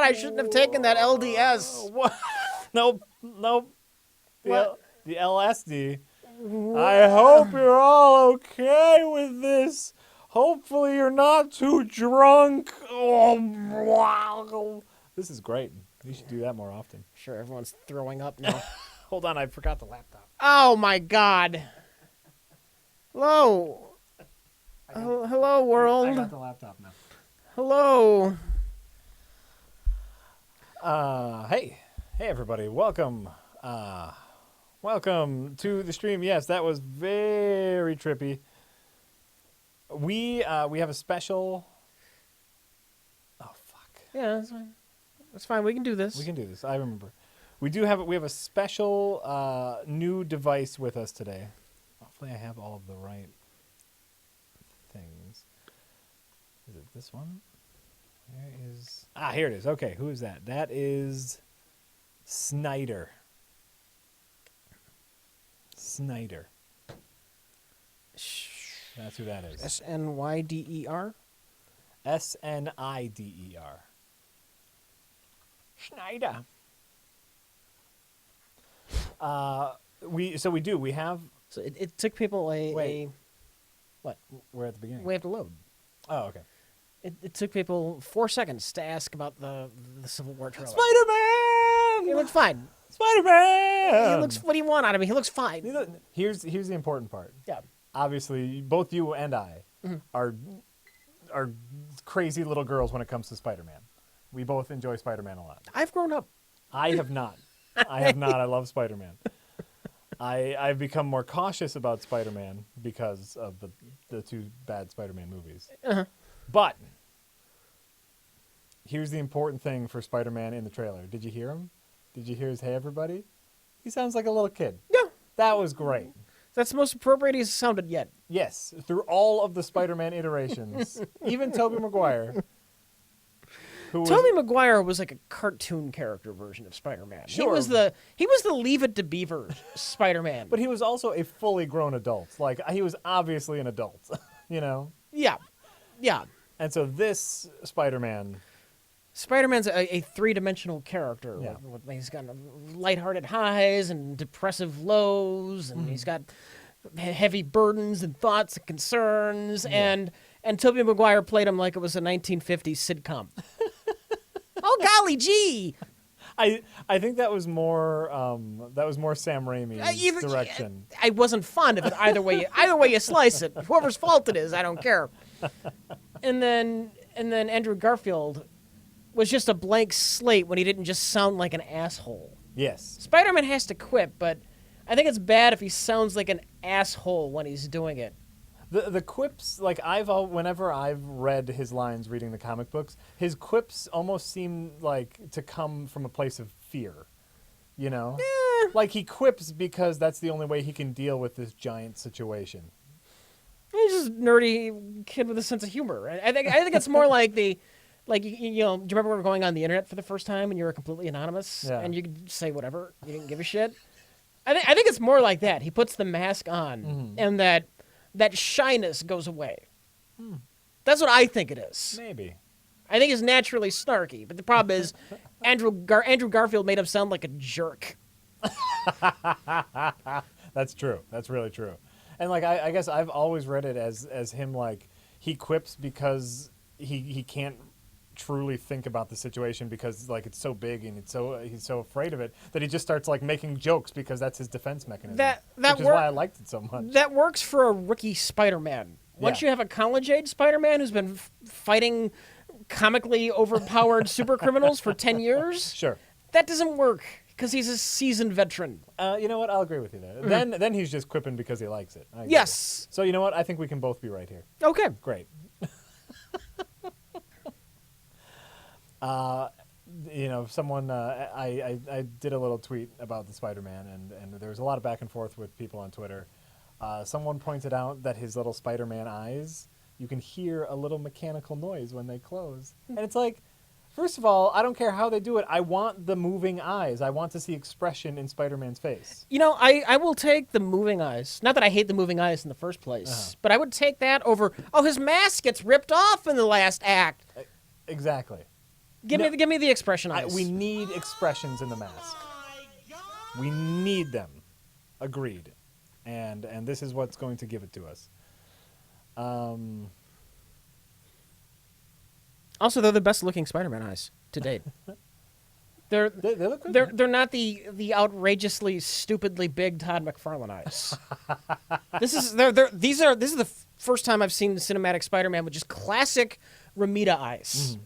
I shouldn't have taken that LDS. What? Nope. What? The LSD. I hope you're all okay with this. Hopefully you're not too drunk. Oh, wow. This is great. You should do that more often. Sure, everyone's throwing up now. Hold on, I forgot the laptop. Oh, my God. Hello. Hello, world. I got the laptop now. Hello. Hey everybody, welcome. Welcome to the stream. Yes, that was very trippy. We have a special. Oh fuck. Yeah, that's fine. That's fine. We can do this. We can do this. I remember. We have a special new device with us today. Hopefully, I have all of the right things. Is it this one? Here it is. Okay, who is that? That is Snyder. That's who that is. SNYDER? SNIDER. Schneider. We have. So it took people Wait. what? We're at the beginning. We have to load. Oh, okay. It took people 4 seconds to ask about the Civil War trailer. Spider-Man. He looks fine. Spider-Man. He looks. What do you want out of me? He looks fine. Here's the important part. Yeah. Obviously, both you and I are crazy little girls when it comes to Spider-Man. We both enjoy Spider-Man a lot. I've grown up. I have not. I love Spider-Man. I've become more cautious about Spider-Man because of the two bad Spider-Man movies. Uh-huh. But here's the important thing for Spider-Man in the trailer. Did you hear him? Did you hear his "Hey everybody"? He sounds like a little kid. Yeah. That was great. That's the most appropriate he's sounded yet. Yes, through all of the Spider-Man iterations, even Tobey Maguire. Tobey Maguire was like a cartoon character version of Spider-Man. Sure. He was the Leave It to Beaver Spider-Man. But he was also a fully grown adult. Like, he was obviously an adult, you know? Yeah. And so this Spider-Man's a three-dimensional character. Yeah. He's got lighthearted highs and depressive lows, and he's got heavy burdens and thoughts and concerns. Yeah. And Tobey Maguire played him like it was a 1950s sitcom. Oh golly gee! I think that was more Sam Raimi's direction. I wasn't fond of it either way. Either way you slice it, whoever's fault it is, I don't care. And then Andrew Garfield was just a blank slate when he didn't just sound like an asshole. Yes. Spider-Man has to quit, but I think it's bad if he sounds like an asshole when he's doing it. The quips, like whenever I've read his lines reading the comic books, his quips almost seem like to come from a place of fear, you know? Yeah. Like he quips because that's the only way he can deal with this giant situation. He's just a nerdy kid with a sense of humor. I think it's more like do you remember when we were going on the internet for the first time and you were completely anonymous and you could say whatever, you didn't give a shit? I think it's more like that. He puts the mask on and that shyness goes away. That's what I think it is. Maybe. I think he's naturally snarky, but the problem is Andrew Garfield made him sound like a jerk. That's true. That's really true. And like I guess I've always read it as him like he quips because he can't truly think about the situation because like it's so big and he's so afraid of it that he just starts like making jokes because that's his defense mechanism. Which is why I liked it so much. That works for a rookie Spider-Man. Once you have a college-age Spider-Man who's been fighting comically overpowered super criminals for 10 years, sure, that doesn't work because he's a seasoned veteran. You know what? I'll agree with you there. Then he's just quipping because he likes it. Yes. So you know what? I think we can both be right here. Okay. Great. Someone I did a little tweet about the Spider-Man, and there was a lot of back and forth with people on Twitter. Someone pointed out that his little Spider-Man eyes, you can hear a little mechanical noise when they close. And it's like, first of all, I don't care how they do it. I want the moving eyes. I want to see expression in Spider-Man's face. You know, I will take the moving eyes. Not that I hate the moving eyes in the first place, but I would take that over, his mask gets ripped off in the last act. Exactly. Give me the expression eyes. We need expressions in the mask. We need them. Agreed. And this is what's going to give it to us. Also, they're the best looking Spider-Man eyes to date. They look good. They're not the outrageously stupidly big Todd McFarlane eyes. This is the first time I've seen the cinematic Spider-Man with just classic Ramita eyes. Mm-hmm.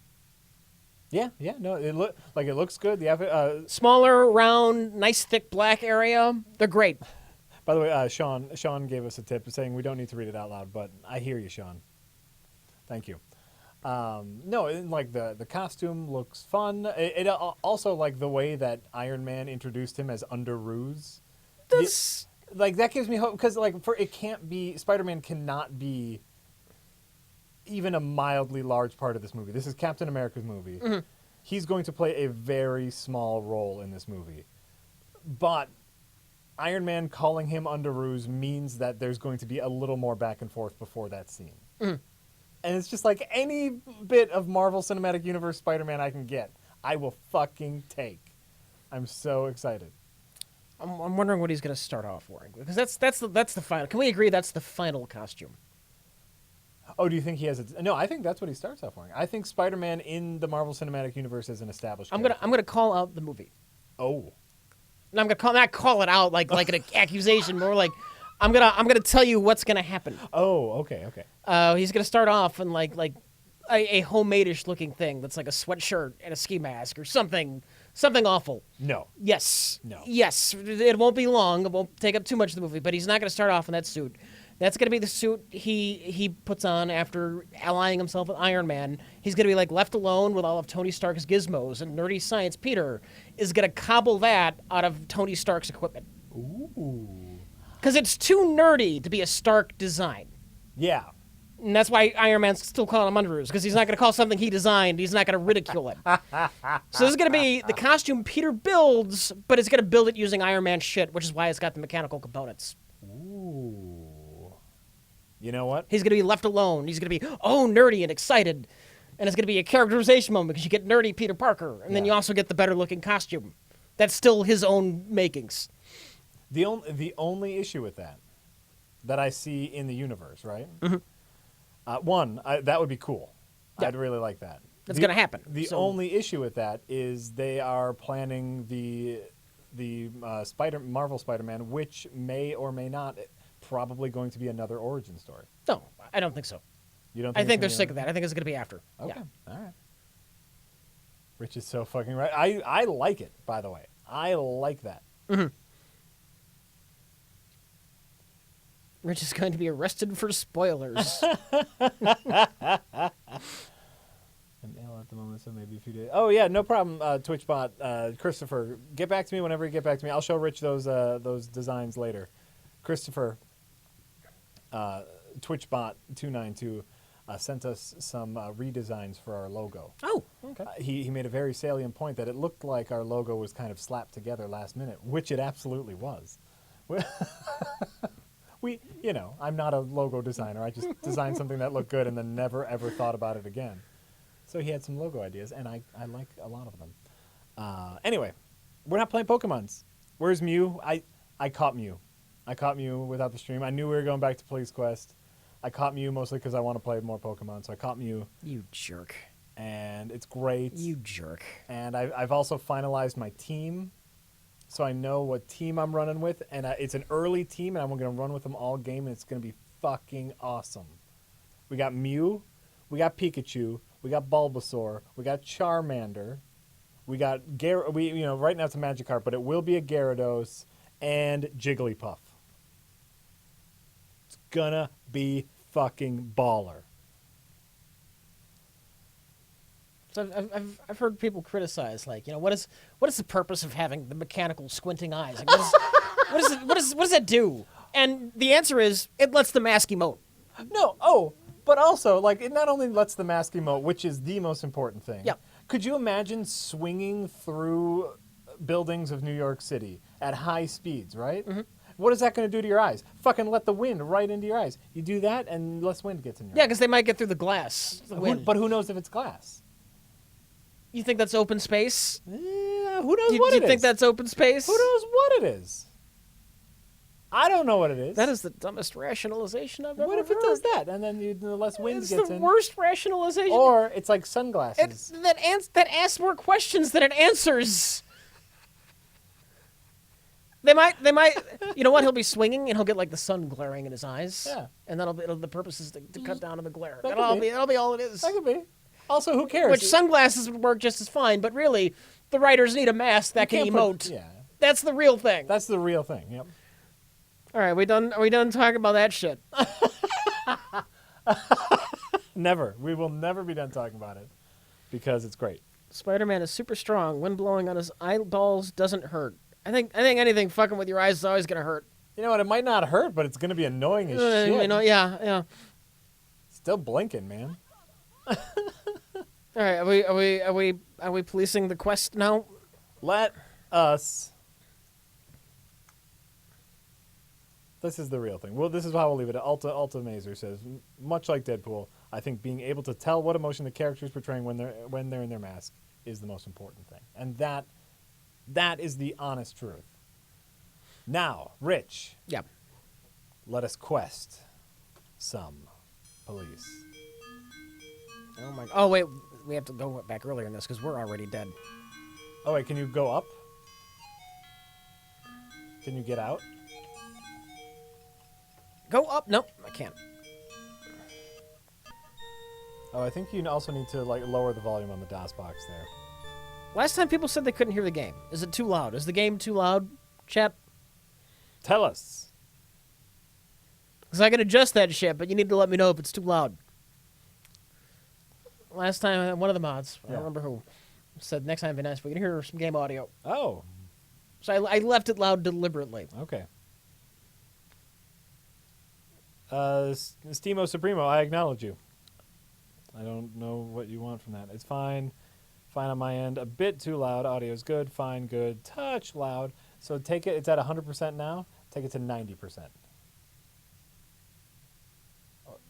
Yeah, no, it looks good. The smaller, round, nice thick black area. They're great. By the way, Sean gave us a tip saying we don't need to read it out loud, but I hear you, Sean. Thank you. No, like the costume looks fun. It also like the way that Iron Man introduced him as Under Ruse. Like that gives me hope because Spider-Man cannot be even a mildly large part of this movie. This is Captain America's movie. Mm-hmm. He's going to play a very small role in this movie, but Iron Man calling him Under Ruse means that there's going to be a little more back and forth before that scene. Mm-hmm. And it's just like any bit of Marvel Cinematic Universe Spider-Man I can get, I will fucking take. I'm so excited. I'm wondering what he's going to start off wearing because that's the final. Can we agree that's the final costume? Oh, do you think he has a... No, I think that's what he starts off wearing. I think Spider-Man in the Marvel Cinematic Universe is an established character. I'm gonna call out the movie. Oh. And I'm gonna not call it out like an accusation, more like I'm gonna tell you what's gonna happen. Oh, okay. He's gonna start off in like a homemade-ish looking thing that's like a sweatshirt and a ski mask or something awful. No. Yes. No. Yes. It won't be long. It won't take up too much of the movie, but he's not gonna start off in that suit. That's going to be the suit he puts on after allying himself with Iron Man. He's going to be like left alone with all of Tony Stark's gizmos, and nerdy science Peter is going to cobble that out of Tony Stark's equipment. Ooh. Because it's too nerdy to be a Stark design. Yeah. And that's why Iron Man's still calling him Under Ruse, because he's not going to call something he designed, he's not going to ridicule it. So this is going to be the costume Peter builds, but it's going to build it using Iron Man shit, which is why it's got the mechanical components. Ooh. You know what? He's going to be left alone. He's going to be, nerdy and excited. And it's going to be a characterization moment because you get nerdy Peter Parker. And then you also get the better looking costume. That's still his own makings. The only issue with that I see in the universe, right? Mm-hmm. That would be cool. Yeah. I'd really like that. That's going to happen. The only issue with that is they are planning the Marvel Spider-Man, which may or may not... probably going to be another origin story. No, I don't think so. You don't? I think they're sick of that. I think it's going to be after. Okay, yeah. All right. Rich is so fucking right. I like it. By the way, I like that. Mm-hmm. Rich is going to be arrested for spoilers. I'm ill at the moment, so maybe a few days. Oh yeah, no problem. TwitchBot, Christopher, get back to me whenever you get back to me. I'll show Rich those designs later. Christopher. TwitchBot292 sent us some redesigns for our logo. Oh, okay. He made a very salient point that it looked like our logo was kind of slapped together last minute, which it absolutely was. I'm not a logo designer. I just designed something that looked good and then never, ever thought about it again. So he had some logo ideas, and I like a lot of them. Anyway, we're not playing Pokemons. Where's Mew? I caught Mew. I caught Mew without the stream. I knew we were going back to Police Quest. I caught Mew mostly because I want to play more Pokemon, so I caught Mew. You jerk. And it's great. You jerk. And I've also finalized my team, so I know what team I'm running with. And it's an early team, and I'm going to run with them all game, and it's going to be fucking awesome. We got Mew, we got Pikachu, we got Bulbasaur, we got Charmander, we got right now it's a Magikarp, but it will be a Gyarados and Jigglypuff. It's gonna be fucking baller. So I've heard people criticize, like, what is the purpose of having the mechanical squinting eyes? Like, what does that do? And the answer is it lets the mask emote. No, but also like it not only lets the mask emote, which is the most important thing. Yeah. Could you imagine swinging through buildings of New York City at high speeds, right? Mm-hmm. What is that going to do to your eyes? Fucking let the wind right into your eyes. You do that, and less wind gets in your eyes. Yeah, because they might get through the glass. But who knows if it's glass? You think that's open space? Who knows what it is? Do you think that's open space? Who knows what it is? I don't know what it is. That is the dumbest rationalization I've ever heard. What if it does that, and then the less wind It's gets the in? worst rationalization. Or it's like sunglasses. That asks more questions than it answers. They might. You know what? He'll be swinging, and he'll get like the sun glaring in his eyes. Yeah. And the purpose is to cut down on the glare. That'll That'll be all it is. That could be. Also, who cares? Which sunglasses would work just as fine, but really, the writers need a mask that can emote. Yeah. That's the real thing. That's the real thing. Yep. All right, are we done talking about that shit? Never. We will never be done talking about it because it's great. Spider-Man is super strong. Wind blowing on his eyeballs doesn't hurt. I think anything fucking with your eyes is always gonna hurt. You know what? It might not hurt, but it's gonna be annoying as shit. You know, yeah. Still blinking, man. All right, are we policing the quest now? Let us. This is the real thing. Well, this is how we'll leave it. Alta Mazer says, much like Deadpool, I think being able to tell what emotion the character is portraying when they're in their mask is the most important thing, and that is the honest truth. Now, Rich. Yeah. Let us quest some police. Oh my. Oh wait, we have to go back earlier in this because we're already dead. Oh wait, can you go up? Can you get out? Go up? Nope, I can't. Oh, I think you also need to like lower the volume on the DOS box there. Last time people said they couldn't hear the game. Is it too loud? Is the game too loud, chat? Tell us. Because I can adjust that shit, but you need to let me know if it's too loud. Last time, one of the mods, I don't remember who, said next time it'd be nice if we can hear some game audio. Oh. So I left it loud deliberately. Okay. Steamo Supremo, I acknowledge you. I don't know what you want from that. It's fine. Fine on my end. A bit too loud. Audio's good. Fine, good. Touch loud. So take it. It's at 100% now. Take it to 90%.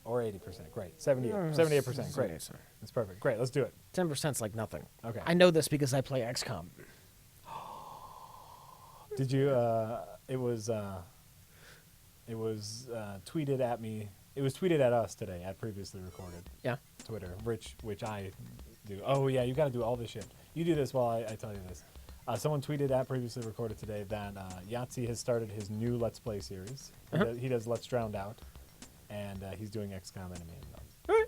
Or 80%. Great. 78%. Great. That's perfect. Great. Let's do it. 10%'s like nothing. Okay. I know this because I play XCOM. Did you? It was tweeted at me. It was tweeted at us today at Previously Recorded. Yeah. Twitter, which I do. Oh yeah, you got to do all this shit. You do this while I tell you this. Someone tweeted at Previously Recorded today that Yahtzee has started his new Let's Play series. He does Let's Drowned Out, and he's doing XCOM Enemy Unknown.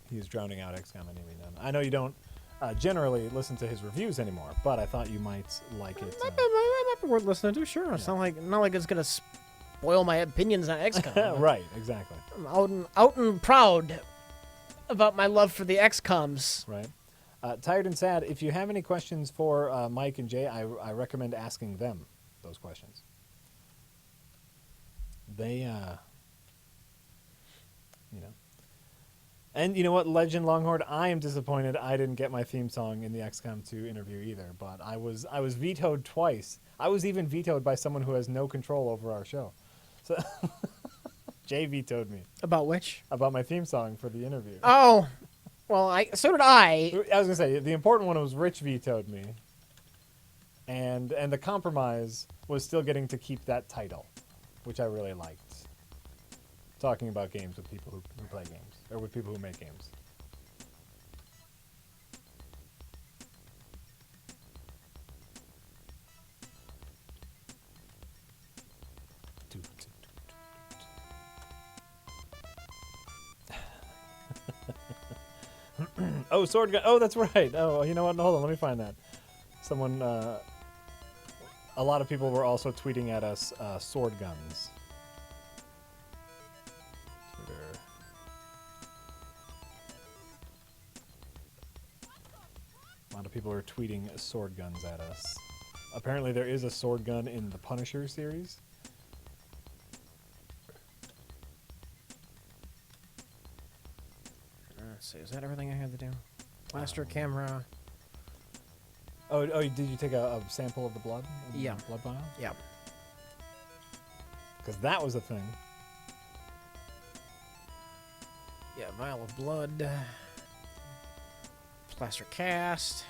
He's drowning out XCOM Enemy Unknown. I know you don't generally listen to his reviews anymore, but I thought you might like it. Might be worth listening to, sure. Yeah. It's not like it's gonna spoil my opinions on XCOM. Right, exactly. I'm out and proud about my love for the XCOMs. Right. Tired and Sad, if you have any questions for Mike and Jay, I recommend asking them those questions. They, you know. And you know what, Legend Longhorn, I am disappointed I didn't get my theme song in the XCOM 2 interview either, but I was vetoed twice. I was even vetoed by someone who has no control over our show. So Jay vetoed me. About which? About my theme song for the interview. Oh, well, so did I. I was going to say, the important one was Rich vetoed me. And the compromise was still getting to keep that title, which I really liked. Talking about games with people who play games, or with people who make games. Oh, sword gun. Oh, that's right. Oh, you know what? Hold on. Let me find that. Someone, a lot of people were also tweeting at us sword guns. Twitter. A lot of people are tweeting sword guns at us. Apparently there is a sword gun in the Punisher series. Let's see, is that everything I had to do? Blaster camera. Oh, did you take a sample of the blood? Yeah. Blood vial? Yeah. Because that was a thing. Yeah, vial of blood. Plaster cast.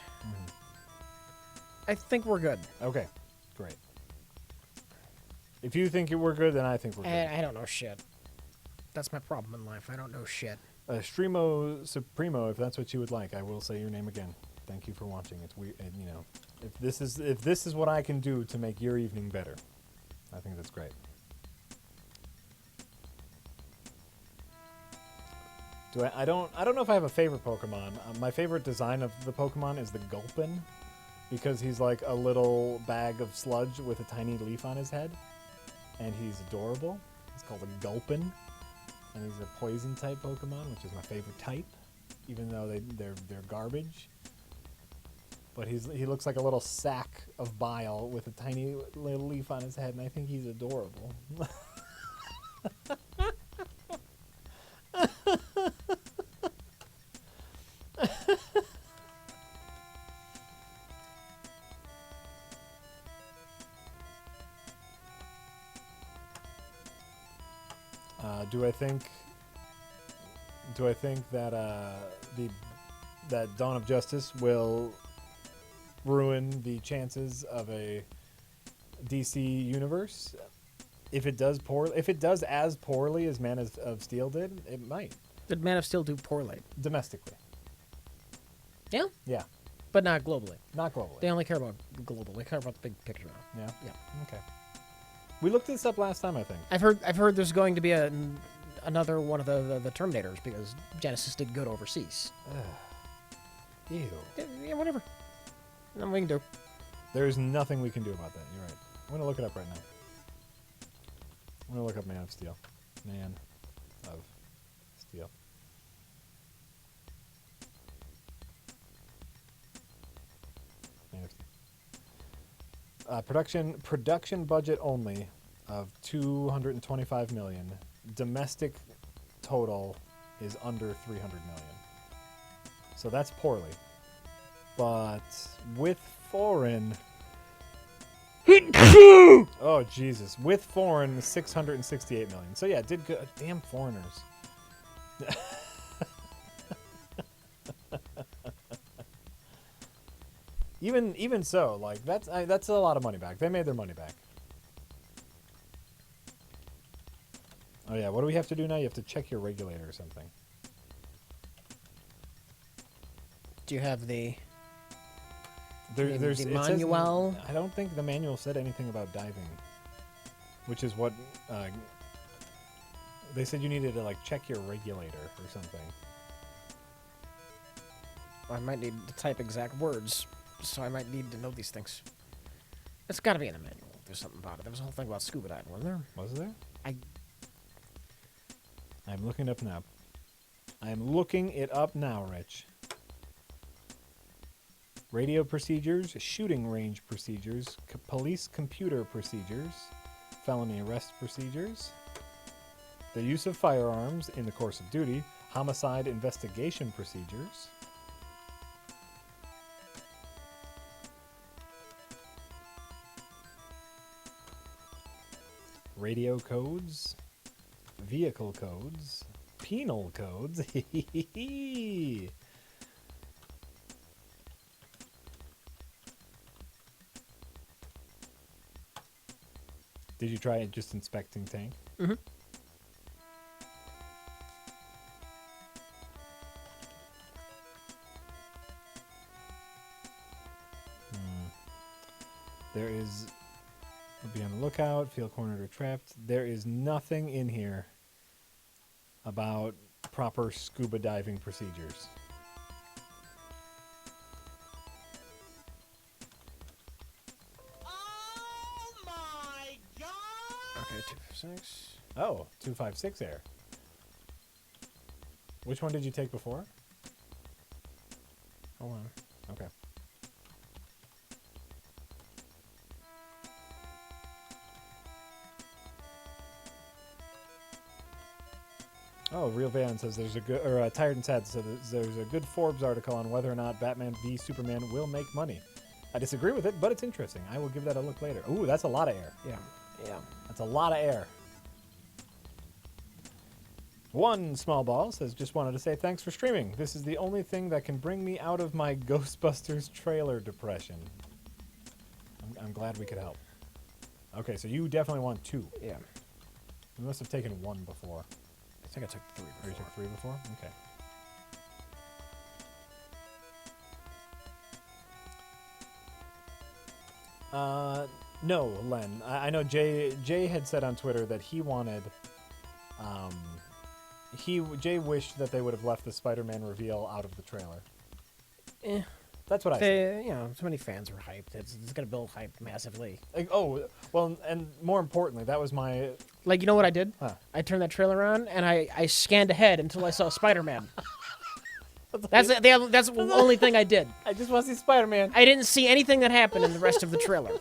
I think we're good. Okay, great. If you think we're good, then I think we're good. I don't know shit. That's my problem in life. I don't know shit. Streamo Supremo, if that's what you would like, I will say your name again. Thank you for watching. It's weird, you know. If this is what I can do to make your evening better, I think that's great. I don't know if I have a favorite Pokemon. My favorite design of the Pokemon is the Gulpin, because he's like a little bag of sludge with a tiny leaf on his head, and he's adorable. He's called a Gulpin, and he's a poison type Pokemon, which is my favorite type, even though they're garbage. But he looks like a little sack of bile with a tiny little leaf on his head, and I think he's adorable. Do I think that that Dawn of Justice will ruin the chances of a DC universe? If it does as poorly as Man of Steel did, it might. Did Man of Steel do poorly? Domestically. Yeah? Yeah. But not globally. Not globally. They only care about global. They care about the big picture now. Yeah? Yeah. Okay. We looked this up last time, I think. I've heard there's going to be another one of the Terminators because Genesis did good overseas. Ew. Yeah, whatever. Nothing we can do. There's nothing we can do about that. You're right. I'm going to look it up right now. I'm going to look up Man of Steel. Man of Steel. Man of Steel. Production budget only of $225 million. Domestic total is under $300 million. So that's poorly. But with foreign... oh, Jesus. With foreign, $668 million. So yeah, it did good. Damn foreigners. Even so, like that's a lot of money back. They made their money back. Oh yeah, what do we have to do now? You have to check your regulator or something. Do you have the there's the manual? I don't think the manual said anything about diving, which is what they said you needed to like check your regulator or something. I might need to type exact words, so I might need to know these things. It's got to be in the manual. There's something about it. There was a whole thing about scuba diving, wasn't there? Was there? I'm looking it up now. I'm looking it up now, Rich. Radio procedures, shooting range procedures, police computer procedures, felony arrest procedures, the use of firearms in the course of duty, homicide investigation procedures, radio codes, vehicle codes, penal codes. Did you try just inspecting tank? Mm-hmm. There is... Be on the lookout, feel cornered or trapped. There is nothing in here about proper scuba diving procedures. Oh my god! Okay, 256. Oh, 256 air. Which one did you take before? Hold on. Okay. Oh, Real Van says there's a good, or Tired and Sad says there's a good Forbes article on whether or not Batman v Superman will make money. I disagree with it, but it's interesting. I will give that a look later. Ooh, that's a lot of air. Yeah. Yeah. That's a lot of air. One small ball says, just wanted to say thanks for streaming. This is the only thing that can bring me out of my Ghostbusters trailer depression. I'm glad we could help. Okay, so you definitely want 2. Yeah. You must have taken 1 before. I think I took 3 Or before. you took 3 before? Okay. No, Len. I know Jay had said on Twitter that he wanted... Jay wished that they would have left the Spider-Man reveal out of the trailer. That's what I said. You know, so many fans were hyped. It's going to build hype massively. Like, oh, well, and more importantly, that was my... Like, you know what I did? Huh. I turned that trailer on, and I scanned ahead until I saw Spider-Man. That's the only thing I did. I just want to see Spider-Man. I didn't see anything that happened in the rest of the trailer.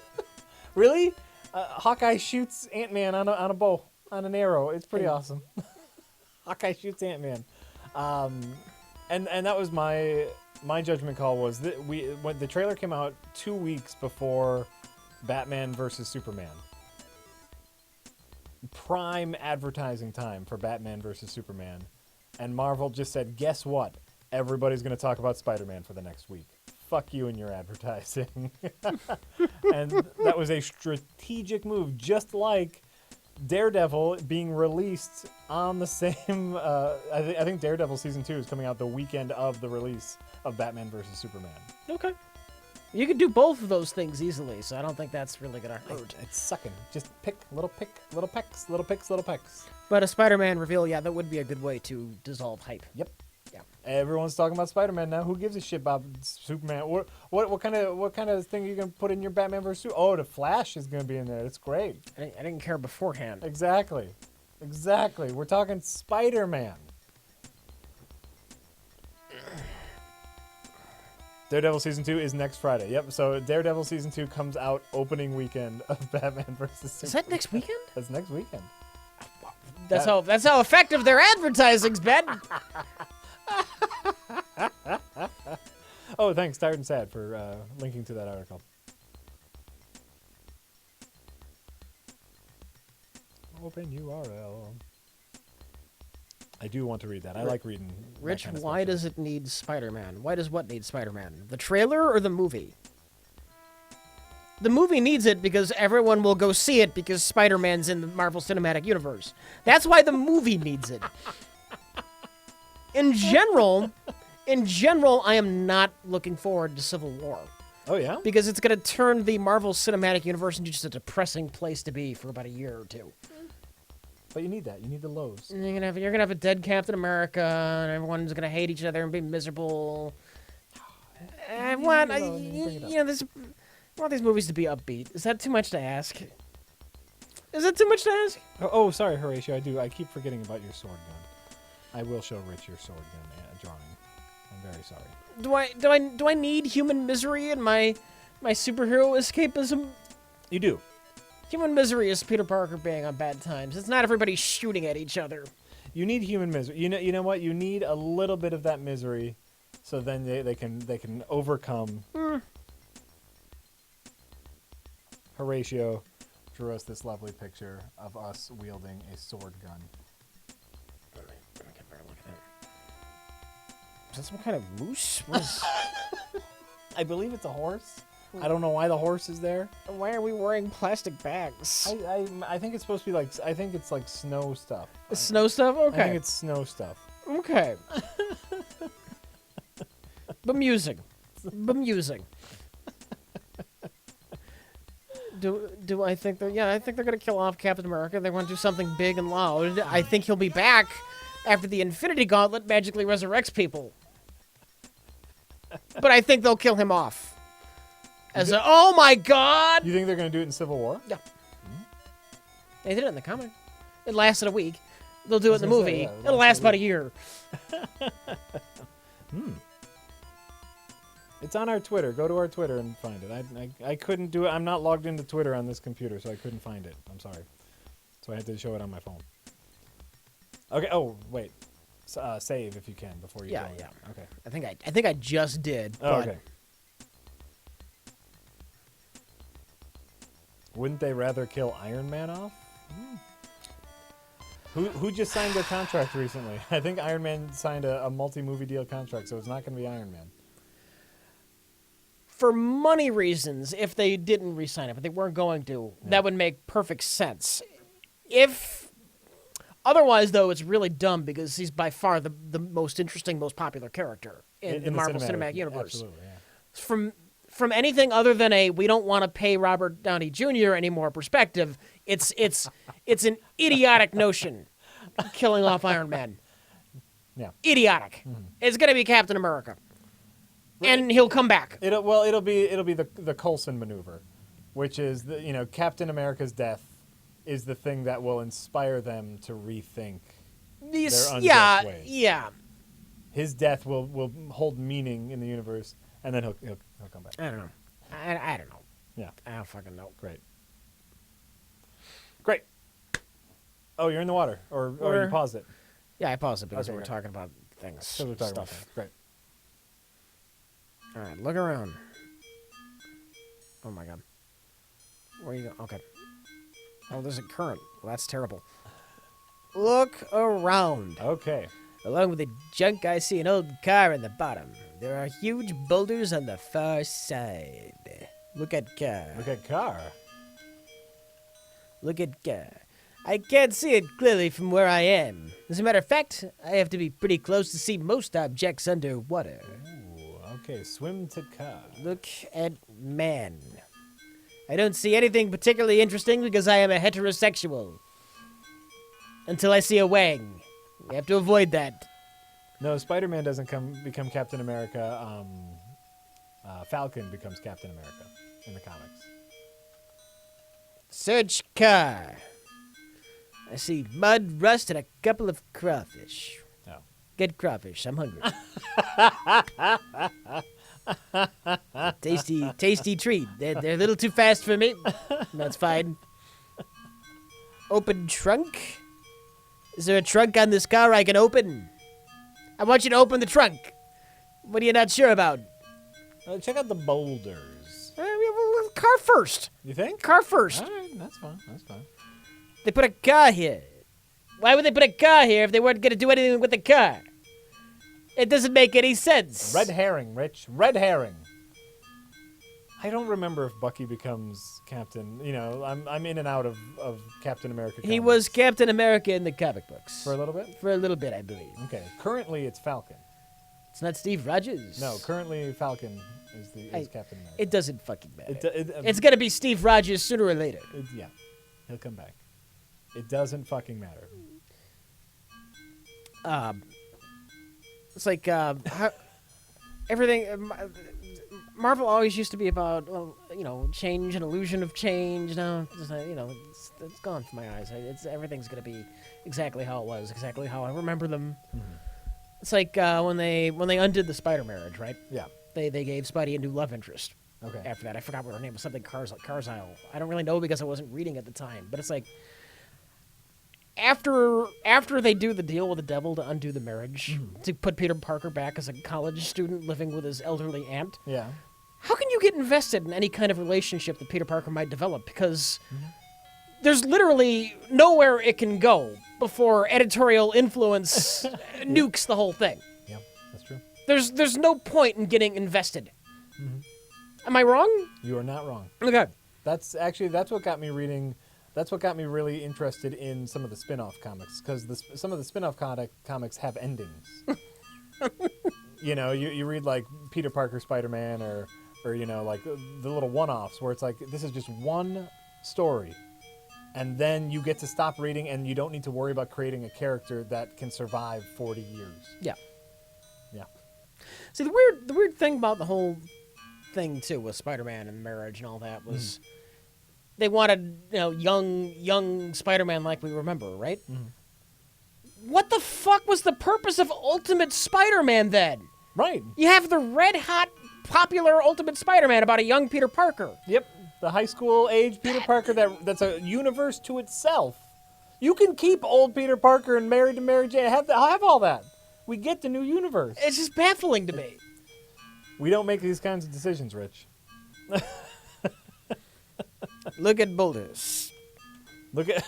Really? Hawkeye shoots Ant-Man on a bow, on an arrow. It's pretty awesome. Hawkeye shoots Ant-Man. And that was my judgment call was that when the trailer came out 2 weeks before Batman versus Superman. Prime advertising time for Batman versus Superman. And Marvel just said, guess what? Everybody's going to talk about Spider-Man for the next week. Fuck you and your advertising. And that was a strategic move, just like Daredevil being released on the same... I think Daredevil Season 2 is coming out the weekend of the release of Batman vs. Superman. Okay. You could do both of those things easily, so I don't think that's really going to hurt. It's sucking. Just pick, little pecks, little picks, little pecks. But a Spider-Man reveal, yeah, that would be a good way to dissolve hype. Yep. Yeah. Everyone's talking about Spider-Man now. Who gives a shit about Superman? What kind of thing are you gonna put in your Batman vs. Superman? Oh, the Flash is gonna be in there. It's great. I didn't care beforehand. Exactly. We're talking Spider-Man. Daredevil Season 2 is next Friday. Yep, so Daredevil Season 2 comes out opening weekend of Batman vs. Superman. Is that next weekend? That's next weekend. That's how effective their advertising's been. Oh, thanks, Tired and Sad, for linking to that article. Open URL. I do want to read that. I like reading. Rich, why does it need Spider-Man? Why does what need Spider-Man? The trailer or the movie? The movie needs it because everyone will go see it because Spider-Man's in the Marvel Cinematic Universe. That's why the movie needs it. In general, I am not looking forward to Civil War. Oh, yeah? Because it's going to turn the Marvel Cinematic Universe into just a depressing place to be for about a year or two. But you need that. You need the lows. And you're gonna have a dead Captain America, and everyone's gonna hate each other and be miserable. I want these movies to be upbeat. Is that too much to ask? Is that too much to ask? Oh, sorry, Horatio. I keep forgetting about your sword gun. I will show Rich your sword gun drawing. I'm very sorry. Do I need human misery in my superhero escapism? You do. Human misery is Peter Parker being on bad times. It's not everybody shooting at each other. You need human misery. You know what? You need a little bit of that misery, so then they can overcome. Horatio drew us this lovely picture of us wielding a sword gun. Let me get a better look at that. Is that some kind of moose? What is... I believe it's a horse. I don't know why the horse is there. Why are we wearing plastic bags? I think it's supposed to be like, I think it's like snow stuff. The snow stuff? Okay. I think it's snow stuff. Okay. Bemusing. Do I think they're... Yeah, I think they're going to kill off Captain America. They want to do something big and loud. I think he'll be back after the Infinity Gauntlet magically resurrects people. But I think they'll kill him off. Oh my God! You think they're going to do it in Civil War? Yeah. They did it in the comic. It lasted a week. They'll do it in the movie. It'll last about a year. It's on our Twitter. Go to our Twitter and find it. I couldn't do it. I'm not logged into Twitter on this computer, so I couldn't find it. I'm sorry. So I had to show it on my phone. Okay. Oh, wait. Save if you can before you go. Yeah. Okay. I think I just did. Oh, but... okay. Wouldn't they rather kill Iron Man off? Who just signed their contract recently? I think Iron Man signed a multi-movie deal contract, so it's not going to be Iron Man. For money reasons, if they didn't re-sign it, but they weren't going to, that would make perfect sense. If otherwise, though, it's really dumb because he's by far the most interesting, most popular character in the Marvel Cinematic Universe. Absolutely, yeah. From anything other than we don't want to pay Robert Downey Jr. anymore perspective, it's an idiotic notion, killing off Iron Man. Yeah. Idiotic. Mm-hmm. It's going to be Captain America. And he'll come back. It'll be the Coulson maneuver, which is Captain America's death is the thing that will inspire them to rethink their unjust ways. Yeah. His death will hold meaning in the universe, and then he'll come back. I don't know. I don't know. Yeah. I don't fucking know. Great. Oh, you're in the water, or you paused it. Yeah, I paused it because we were talking about things. Stuff. Great. All right, look around. Oh my God. Where you go? Okay. Oh, there's a current. Well, that's terrible. Look around. Okay. Along with the junk, I see an old car in the bottom. There are huge boulders on the far side. Look at car. Look at car. Look at car. I can't see it clearly from where I am. As a matter of fact, I have to be pretty close to see most objects underwater. Okay, swim to car. Look at man. I don't see anything particularly interesting because I am a heterosexual. Until I see a wang. We have to avoid that. No, Spider-Man doesn't become Captain America. Falcon becomes Captain America in the comics. Search car. I see mud, rust, and a couple of crawfish. Oh. Get crawfish. I'm hungry. Tasty treat. They're a little too fast for me. That's fine. Open trunk. Is there a trunk on this car I can open? I want you to open the trunk. What are you not sure about? Check out the boulders. Car first. You think? Car first. All right, that's fine. They put a car here. Why would they put a car here if they weren't going to do anything with the car? It doesn't make any sense. Red herring, Rich. Red herring. I don't remember if Bucky becomes Captain. I'm in and out of Captain America comics. He was Captain America in the comic books. For a little bit? For a little bit, I believe. Okay. Currently, it's Falcon. It's not Steve Rogers. No, currently Falcon is Captain America. It doesn't fucking matter. It's going to be Steve Rogers sooner or later. Yeah. He'll come back. It doesn't fucking matter. It's like everything. Marvel always used to be about change and illusion of change. Now, it's gone from my eyes. Everything's gonna be exactly how it was, exactly how I remember them. Mm-hmm. It's like when they undid the Spider marriage, right? Yeah. They gave Spidey a new love interest. Okay. After that, I forgot what her name was. Something Carzile. I don't really know because I wasn't reading at the time. But it's like after they do the deal with the devil to undo the marriage, to put Peter Parker back as a college student living with his elderly aunt. Yeah. How can you get invested in any kind of relationship that Peter Parker might develop? Because there's literally nowhere it can go before editorial influence nukes the whole thing. Yeah, that's true. There's no point in getting invested. Mm-hmm. Am I wrong? You are not wrong. Okay. That's what got me reading. That's what got me really interested in some of the spin-off comics, because some of the spin-off comics have endings. You read like Peter Parker Spider-Man or like the little one-offs where it's like this is just one story, and then you get to stop reading and you don't need to worry about creating a character that can survive 40 years. Yeah. Yeah. See, the weird thing about the whole thing too with Spider-Man and marriage and all that was they wanted young Spider-Man like we remember, right? What the fuck was the purpose of Ultimate Spider-Man then? Right. You have the red hot popular Ultimate Spider-Man about a young Peter Parker. Yep. The high school age Peter Parker that's a universe to itself. You can keep old Peter Parker and married to Mary Jane. Have all that. We get the new universe. It's just baffling to me. We don't make these kinds of decisions, Rich. Look at boulders. Look at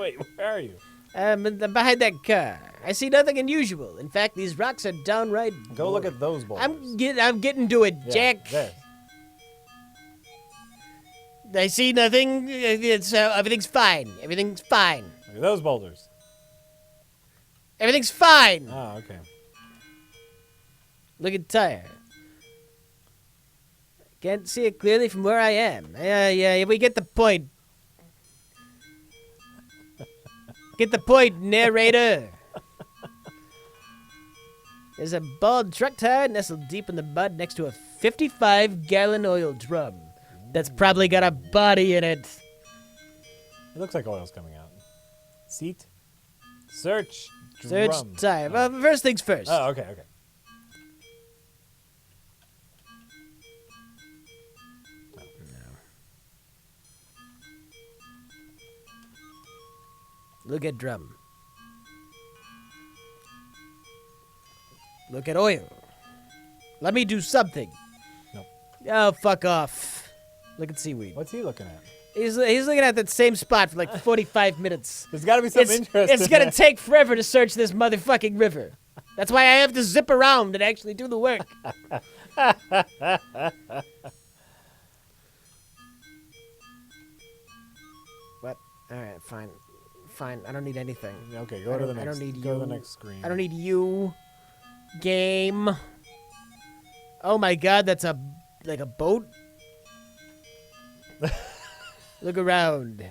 Wait, where are you? Behind that car. I see nothing unusual. In fact, these rocks are downright. Go look at those boulders. I'm getting to it, Yeah, Jack. There. I see nothing. Everything's fine. Everything's fine. Look at those boulders. Everything's fine. Oh, okay. Look at the tire. Can't see it clearly from where I am. Yeah, we get the point. Get the point, narrator. There's a bald truck tire nestled deep in the mud next to a 55-gallon oil drum. That's probably got a body in it. It looks like oil's coming out. Seat. Search. Search Drum. tire. Oh. Well, first things first. Oh, okay. Look at drum. Look at oil. Let me do something. Nope. Oh, fuck off. Look at seaweed. What's he looking at? He's looking at that same spot for like 45 minutes. There's got to be something interesting. It's going to take forever to search this motherfucking river. That's why I have to zip around and actually do the work. What? All right, fine. Fine. I don't need anything. Okay, go to the next. I don't need go you. to the next screen. I don't need you. Game. Oh my god, that's like a boat? Look around.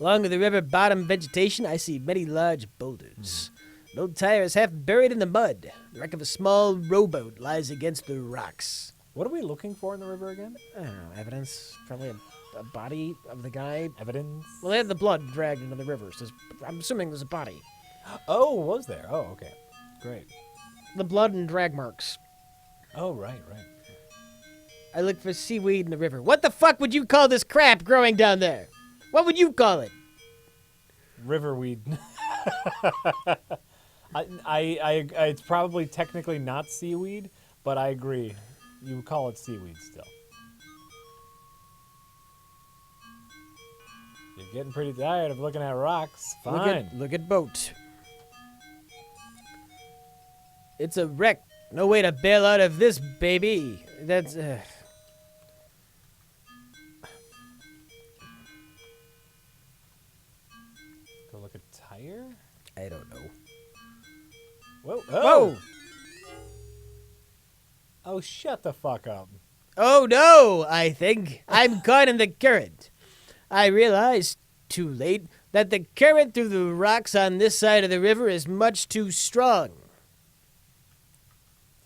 Along the river bottom vegetation, I see many large boulders. An old tire is half buried in the mud. The wreck of a small rowboat lies against the rocks. What are we looking for in the river again? I don't know, evidence? Probably a body of the guy. Evidence? Well, they had the blood dragged into the river, so I'm assuming there's a body. Oh, was there? Oh, okay. Great. The blood and drag marks. Oh, right. I look for seaweed in the river. What the fuck would you call this crap growing down there? What would you call it? Riverweed. It's probably technically not seaweed, but I agree. You would call it seaweed still. You're getting pretty tired of looking at rocks. Fine. Look at boat. It's a wreck. No way to bail out of this, baby. That's... Go look at tire? I don't know. Whoa. Whoa! Oh, shut the fuck up. Oh no, I think. I'm caught in the current. I realized, too late, that the current through the rocks on this side of the river is much too strong.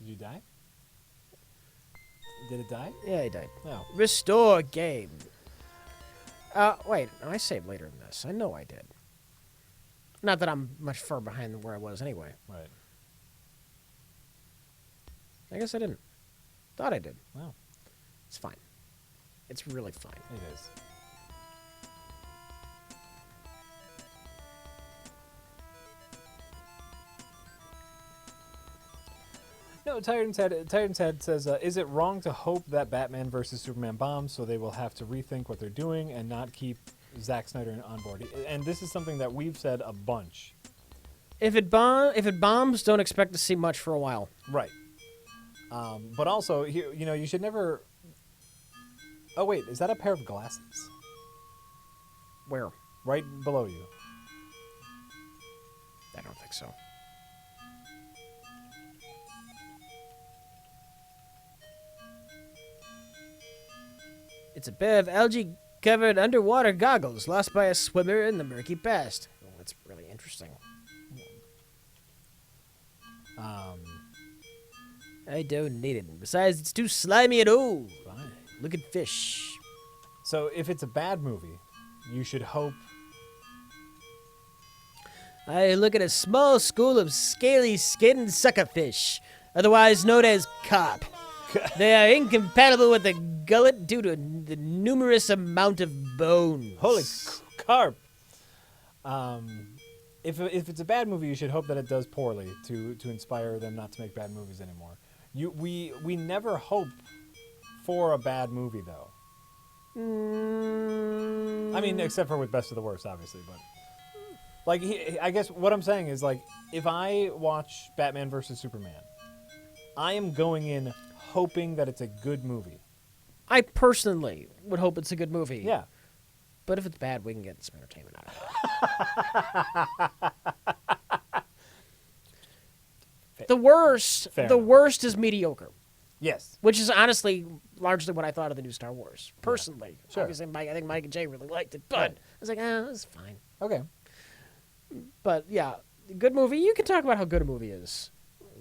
Did you die? Did it die? Yeah, I died. No. Restore game. Wait, I saved later in this. I know I did. Not that I'm much far behind than where I was anyway. Right. I guess I didn't. Thought I did. Wow. It's fine. It's really fine. It is. No, Titan's Head says, is it wrong to hope that Batman versus Superman bombs, so they will have to rethink what they're doing and not keep Zack Snyder on board? And this is something that we've said a bunch. If it bombs, don't expect to see much for a while. Right. But also, you should never... Oh, wait, is that a pair of glasses? Where? Right below you. I don't think so. It's a pair of algae-covered underwater goggles lost by a swimmer in the murky past. Oh, that's really interesting. I don't need it. Besides, it's too slimy and old. Fine. Look at fish. So if it's a bad movie, you should hope... I look at a small school of scaly-skinned suckerfish, otherwise known as carp. They are incompatible with the gullet due to the numerous amount of bones. Holy carp! If it's a bad movie, you should hope that it does poorly to inspire them not to make bad movies anymore. We never hope for a bad movie, though. I mean, except for with Best of the Worst, obviously, but... Like, I guess what I'm saying is, like, if I watch Batman versus Superman, I am going in hoping that it's a good movie. I personally would hope it's a good movie. Yeah. But if it's bad, we can get some entertainment out of it. The worst is mediocre. Yes. Which is honestly largely what I thought of the new Star Wars. Personally. Yeah. Sure. Obviously, I think Mike and Jay really liked it. But Right. I was like, it was fine. Okay. But yeah, good movie. You can talk about how good a movie is.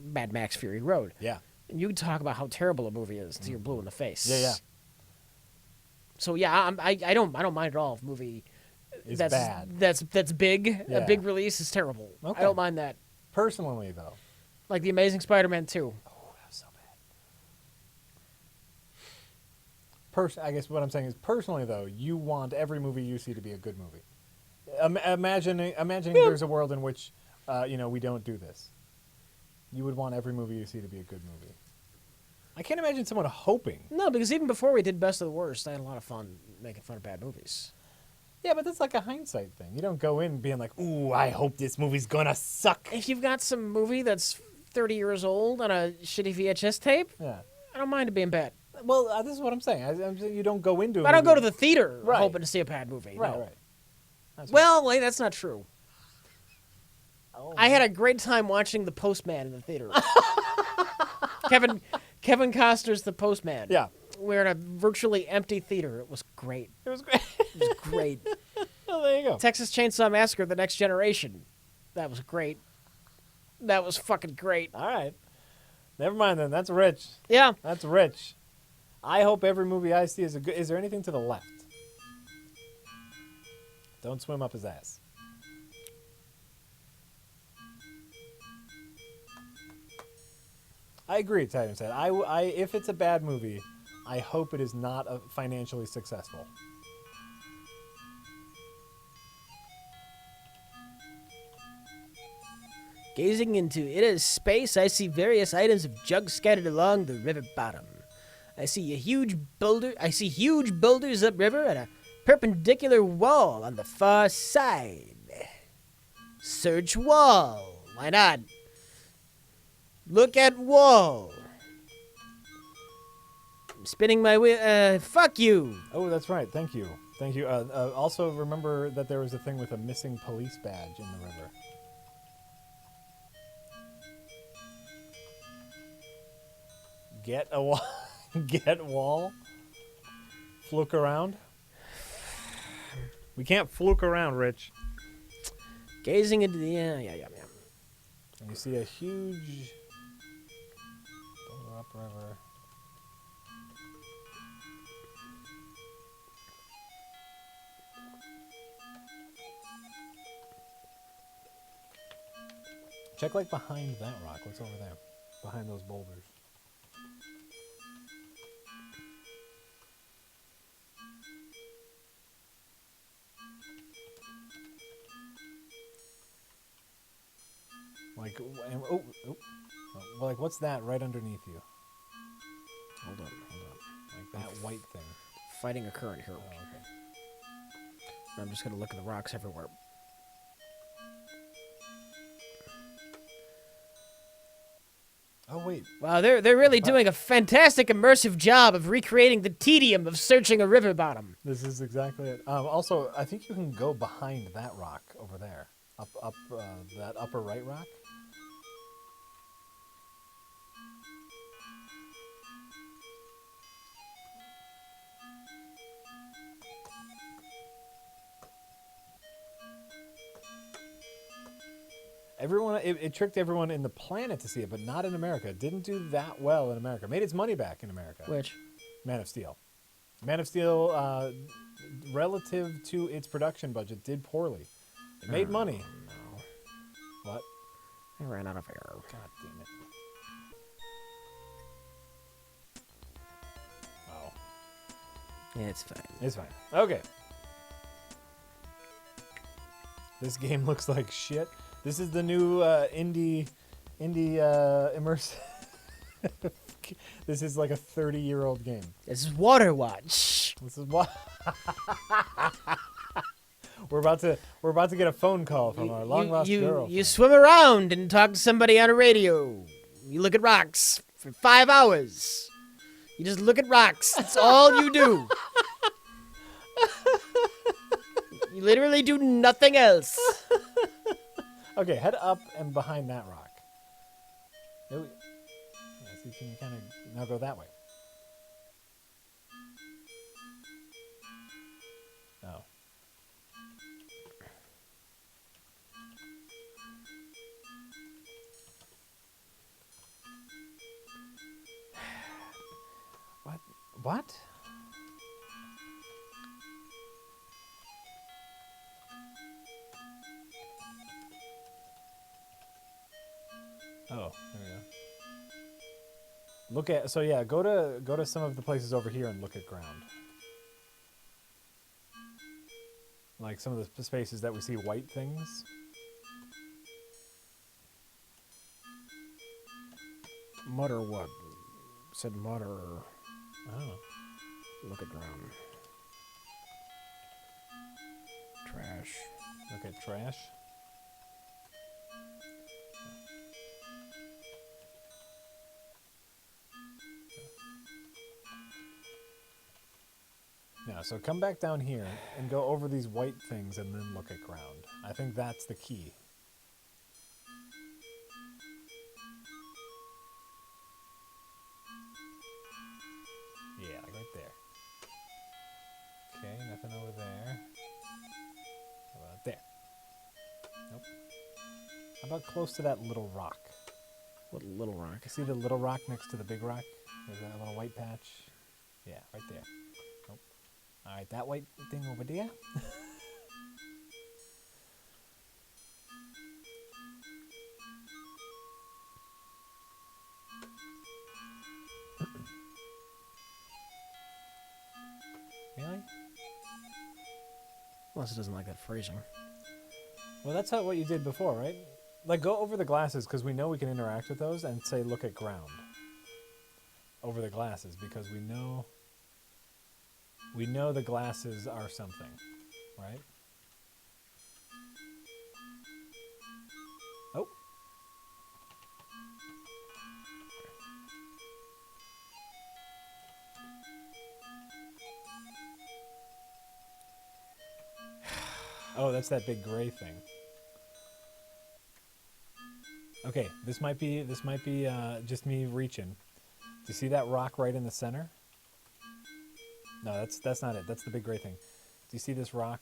Mad Max Fury Road. Yeah. And you can talk about how terrible a movie is until you're blue in the face. Yeah. So yeah, I don't mind at all if a movie It's that's bad. That's big. Yeah. A big release is terrible. Okay. I don't mind that. Personally, though. Like The Amazing Spider-Man 2. Oh, that was so bad. I guess what I'm saying is, personally, though, you want every movie you see to be a good movie. Imagining there's a world in which, we don't do this. You would want every movie you see to be a good movie. I can't imagine someone hoping. No, because even before we did Best of the Worst, I had a lot of fun making fun of bad movies. Yeah, but that's like a hindsight thing. You don't go in being like, ooh, I hope this movie's gonna suck. If you've got some movie that's 30 years old on a shitty VHS tape, Yeah. I don't mind it being bad. Well, this is what I'm saying. I'm saying you don't go into it. I don't go to the theater Right. hoping to see a bad movie. Right, no. right. That's Well, wait, that's not true. Oh. I had a great time watching The Postman in the theater. Kevin Costner's The Postman. Yeah. We're in a virtually empty theater. It was great. It was great. It was great. Oh, there you go. Texas Chainsaw Massacre: The Next Generation. That was great. That was fucking great. All right. Never mind then. That's rich. Yeah. That's rich. I hope every movie I see is a good. Is there anything to the left? Don't swim up his ass. I agree, Titan said. If it's a bad movie, I hope it is not financially successful. Gazing into it as space, I see various items of junk scattered along the river bottom. I see huge boulders upriver and a perpendicular wall on the far side. Search wall. Why not? Look at wall. I'm spinning my wheel. Fuck you. Oh, that's right. Thank you. Thank you. Also, remember that there was a thing with a missing police badge in the river. Get a wall. Get wall. Fluke around. We can't fluke around, Rich. Gazing into the yeah. And you see a huge boulder upriver. Check like behind that rock. What's over there? Behind those boulders. Like, well, like, what's that right underneath you? Hold on. Like that white thing. Fighting a current here. Oh, okay. I'm just gonna look at the rocks everywhere. Oh, wait. Wow, they're really doing a fantastic immersive job of recreating the tedium of searching a river bottom. This is exactly it. Also, I think you can go behind that rock over there. Up that upper right rock. Everyone, it tricked everyone in the planet to see it, but not in America. It didn't do that well in America. Made its money back in America. Which? Man of Steel. Man of Steel, relative to its production budget, did poorly. It made money. No. What? I ran out of air. God damn it. Oh. Yeah, it's fine. It's fine. Okay. This game looks like shit. This is the new indie immersive. This is like a 30-year-old game. This is Water Watch. This is what. We're about to get a phone call from our long lost girl. You swim around and talk to somebody on a radio. You look at rocks for 5 hours. You just look at rocks. That's all you do. You literally do nothing else. Okay, head up and behind that rock. Yeah, so you can kind of now go that way. Oh. What? Oh, there we go. Look at go to some of the places over here and look at ground. Like some of the spaces that we see white things. Mutter what? Said mutter. Oh. Look at ground. Trash. Look at trash. Yeah, so come back down here and go over these white things and then look at ground. I think that's the key. Yeah, like right there. Okay, nothing over there. How about there? Nope. How about close to that little rock? What little rock? You see the little rock next to the big rock? There's that little white patch. Yeah, right there. Nope. All right, that white thing over there. Really? Unless it doesn't like that phrasing. Well, that's what you did before, right? Like, go over the glasses, because we know we can interact with those, and say, look at ground. Over the glasses, because we know the glasses are something, right? Oh. Oh, that's that big gray thing. Okay, this might be just me reaching. Do you see that rock right in the center? No, that's not it. That's the big gray thing. Do you see this rock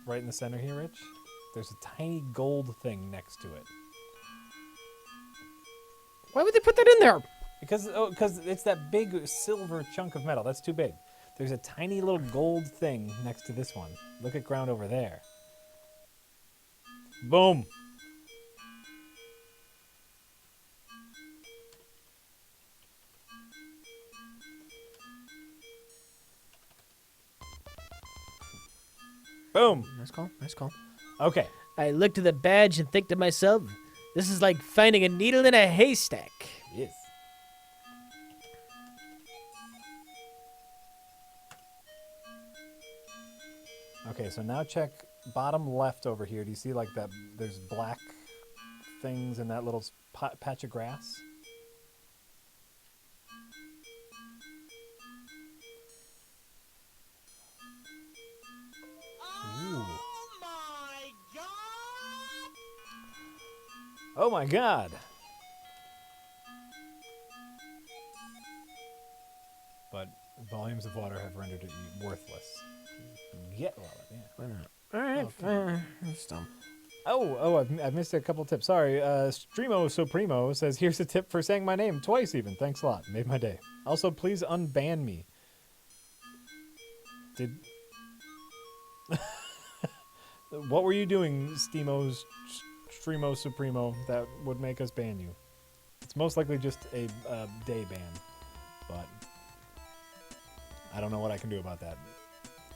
right in the center here, Rich? There's a tiny gold thing next to it. Why would they put that in there? Because it's that big silver chunk of metal. That's too big. There's a tiny little gold thing next to this one. Look at ground over there. Boom. Boom. Nice call. Nice call. Okay. I look to the badge and think to myself, this is like finding a needle in a haystack. Yes. Okay, so now check bottom left over here. Do you see like that? There's black things in that little patch of grass. Oh my god! But volumes of water have rendered it worthless. Get well, yeah. Why not? All right. Okay. That's dumb. I've missed a couple tips. Sorry. Streamo Supremo says, here's a tip for saying my name twice even. Thanks a lot. Made my day. Also, please unban me. What were you doing, Streamo Supremo, that would make us ban you? It's most likely just a day ban, but I don't know what I can do about that.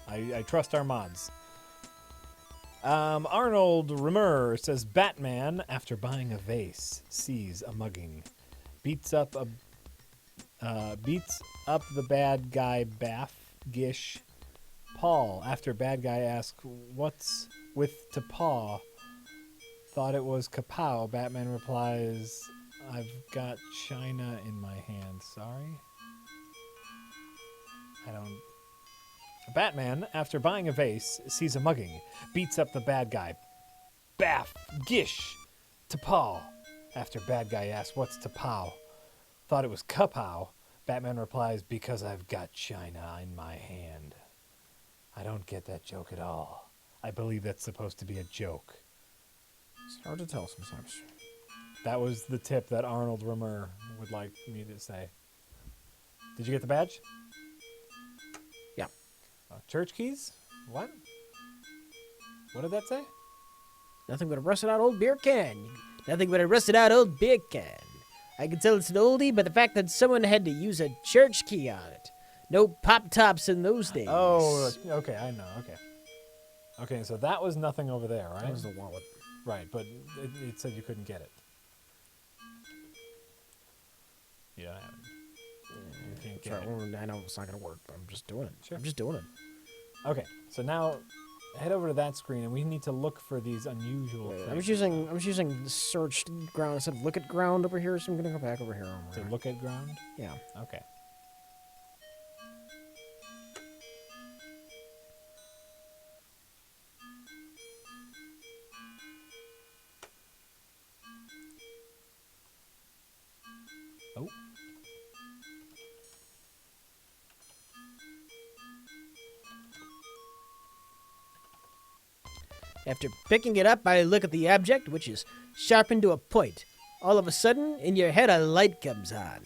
I trust our mods. Arnold Remer says, Batman, after buying a vase, sees a mugging, beats up the bad guy Baff Gish, Paul after bad guy asks, "What's with to paw?" Thought it was kapow. Batman replies, "I've got China in my hand." Sorry? I don't... Batman, after buying a vase, sees a mugging, beats up the bad guy. Baff! Gish! T'pow! After bad guy asks, "What's t'pow?" Thought it was kapow. Batman replies, "Because I've got China in my hand." I don't get that joke at all. I believe that's supposed to be a joke. It's hard to tell sometimes. That was the tip that Arnold Rimmer would like me to say. Did you get the badge? Yeah. Church keys? What? What did that say? Nothing but a rusted out old beer can. Nothing but a rusted out old beer can. I can tell it's an oldie by the fact that someone had to use a church key on it. No pop tops in those days. Oh, okay, I know, okay. Okay, so that was nothing over there, right? That was the wallet. Right, but it said you couldn't get it. You don't have it. You can't get it. Well, I know it's not going to work, but I'm just doing it. Sure. I'm just doing it. Okay, so now head over to that screen, and we need to look for these unusual things. I'm just using the searched ground instead of look at ground over here, so I'm going to go back over here. To look at ground? Yeah. Okay. Oh. After picking it up, I look at the object, which is sharpened to a point. All of a sudden, in your head, a light comes on.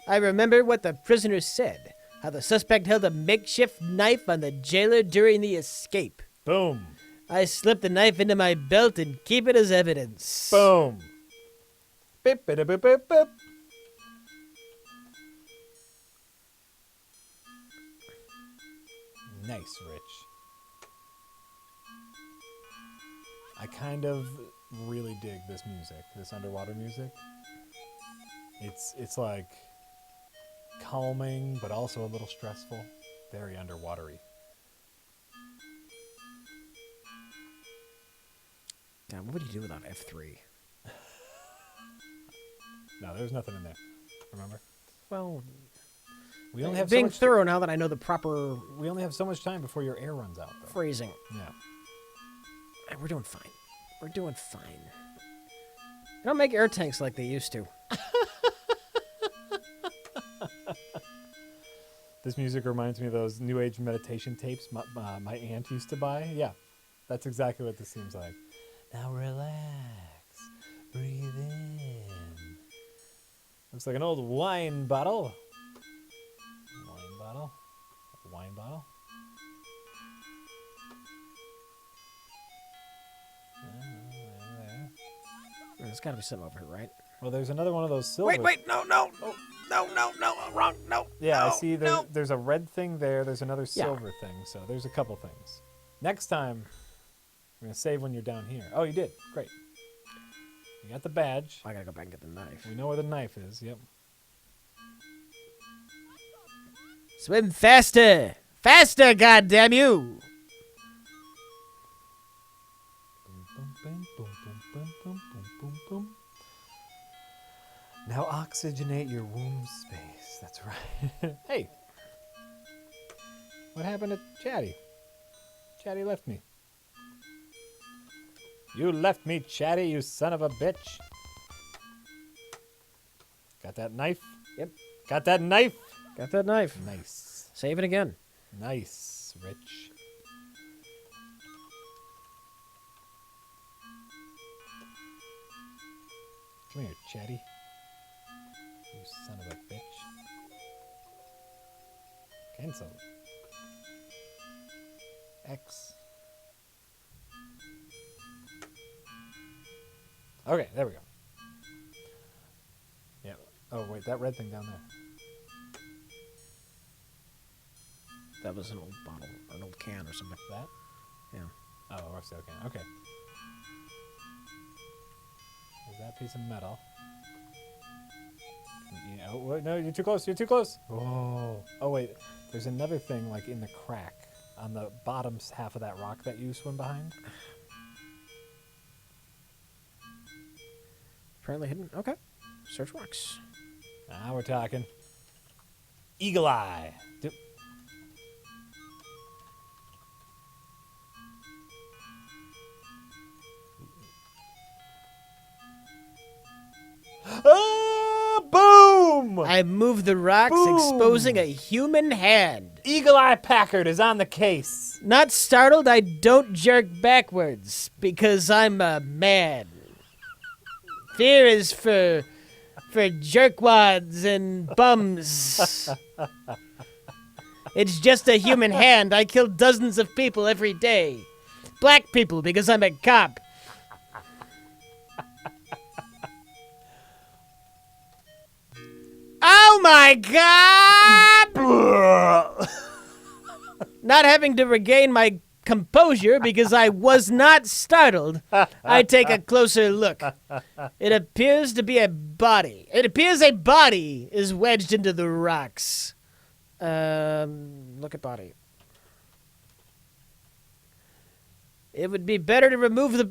I remember what the prisoner said, how the suspect held a makeshift knife on the jailer during the escape. Boom. I slip the knife into my belt and keep it as evidence. Boom. Bip, bip, bip, bip, bip. Nice, Rich. I kind of really dig this music, this underwater music. It's like calming, but also a little stressful. Very underwatery. Damn, what would you do without F3? No, there's nothing in there. Remember? Well, We only have being so much thorough now that I know the proper we only have so much time before your air runs out, though. phrasing. Yeah. We're doing fine. We're doing fine. They don't make air tanks like they used to. This music reminds me of those New Age meditation tapes my aunt used to buy. Yeah, that's exactly what this seems like. Now relax, breathe in. Looks like an old wine bottle. Wine bottle? Wine bottle? There's got to be something over here, right? Well, there's another one of those silver. Wait, no, wrong, no. Yeah, no, I see no. there's a red thing there. There's another Yeah. silver thing. So there's a couple things. Next time, we're going to save when you're down here. Oh, you did. Great. You got the badge. I gotta go back and get the knife. We know where the knife is. Yep. Swim faster! Faster, goddamn you! Boom, boom, boom, boom, boom, boom, boom, boom, boom, boom. Now oxygenate your womb space. That's right. Hey. What happened to Chatty? Chatty left me. You left me, Chatty, you son of a bitch. Got that knife? Yep. Got that knife? Got that knife. Nice. Save it again. Nice, Rich. Come here, Chatty. You son of a bitch. Cancel. X. Okay, there we go. Yeah. Oh, wait, that red thing down there. That was an old bottle, or an old can or something. That? Yeah. Oh, a rusty can. Okay. There's that piece of metal. Yeah, oh, wait, no, you're too close. You're too close. Oh. Oh, wait. There's another thing, like, in the crack. on the bottom half of that rock that you swim behind. Apparently hidden. Okay. Search rocks. Now we're talking. Eagle Eye. Boom! I moved the rocks, Boom! exposing a human hand. Eagle Eye Packard is on the case. Not startled, I don't jerk backwards because I'm a man. Fear is for jerkwads and bums. It's just a human hand. I kill dozens of people every day. Black people because I'm a cop. Oh my God! Not having to regain my composure because I was not startled, I take a closer look. It appears to be a body. It appears a body is wedged into the rocks. Look at body. It would be better to remove the...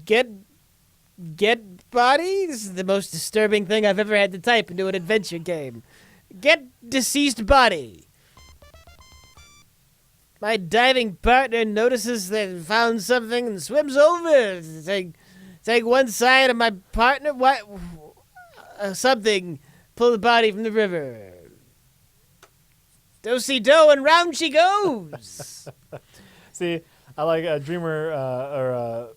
Get body? This is the most disturbing thing I've ever had to type into an adventure game. Get deceased body. My diving partner notices they found something and swims over. Take one side of my partner. What? Something. Pull the body from the river. Do-si-do, and round she goes. See, I like a Dreamer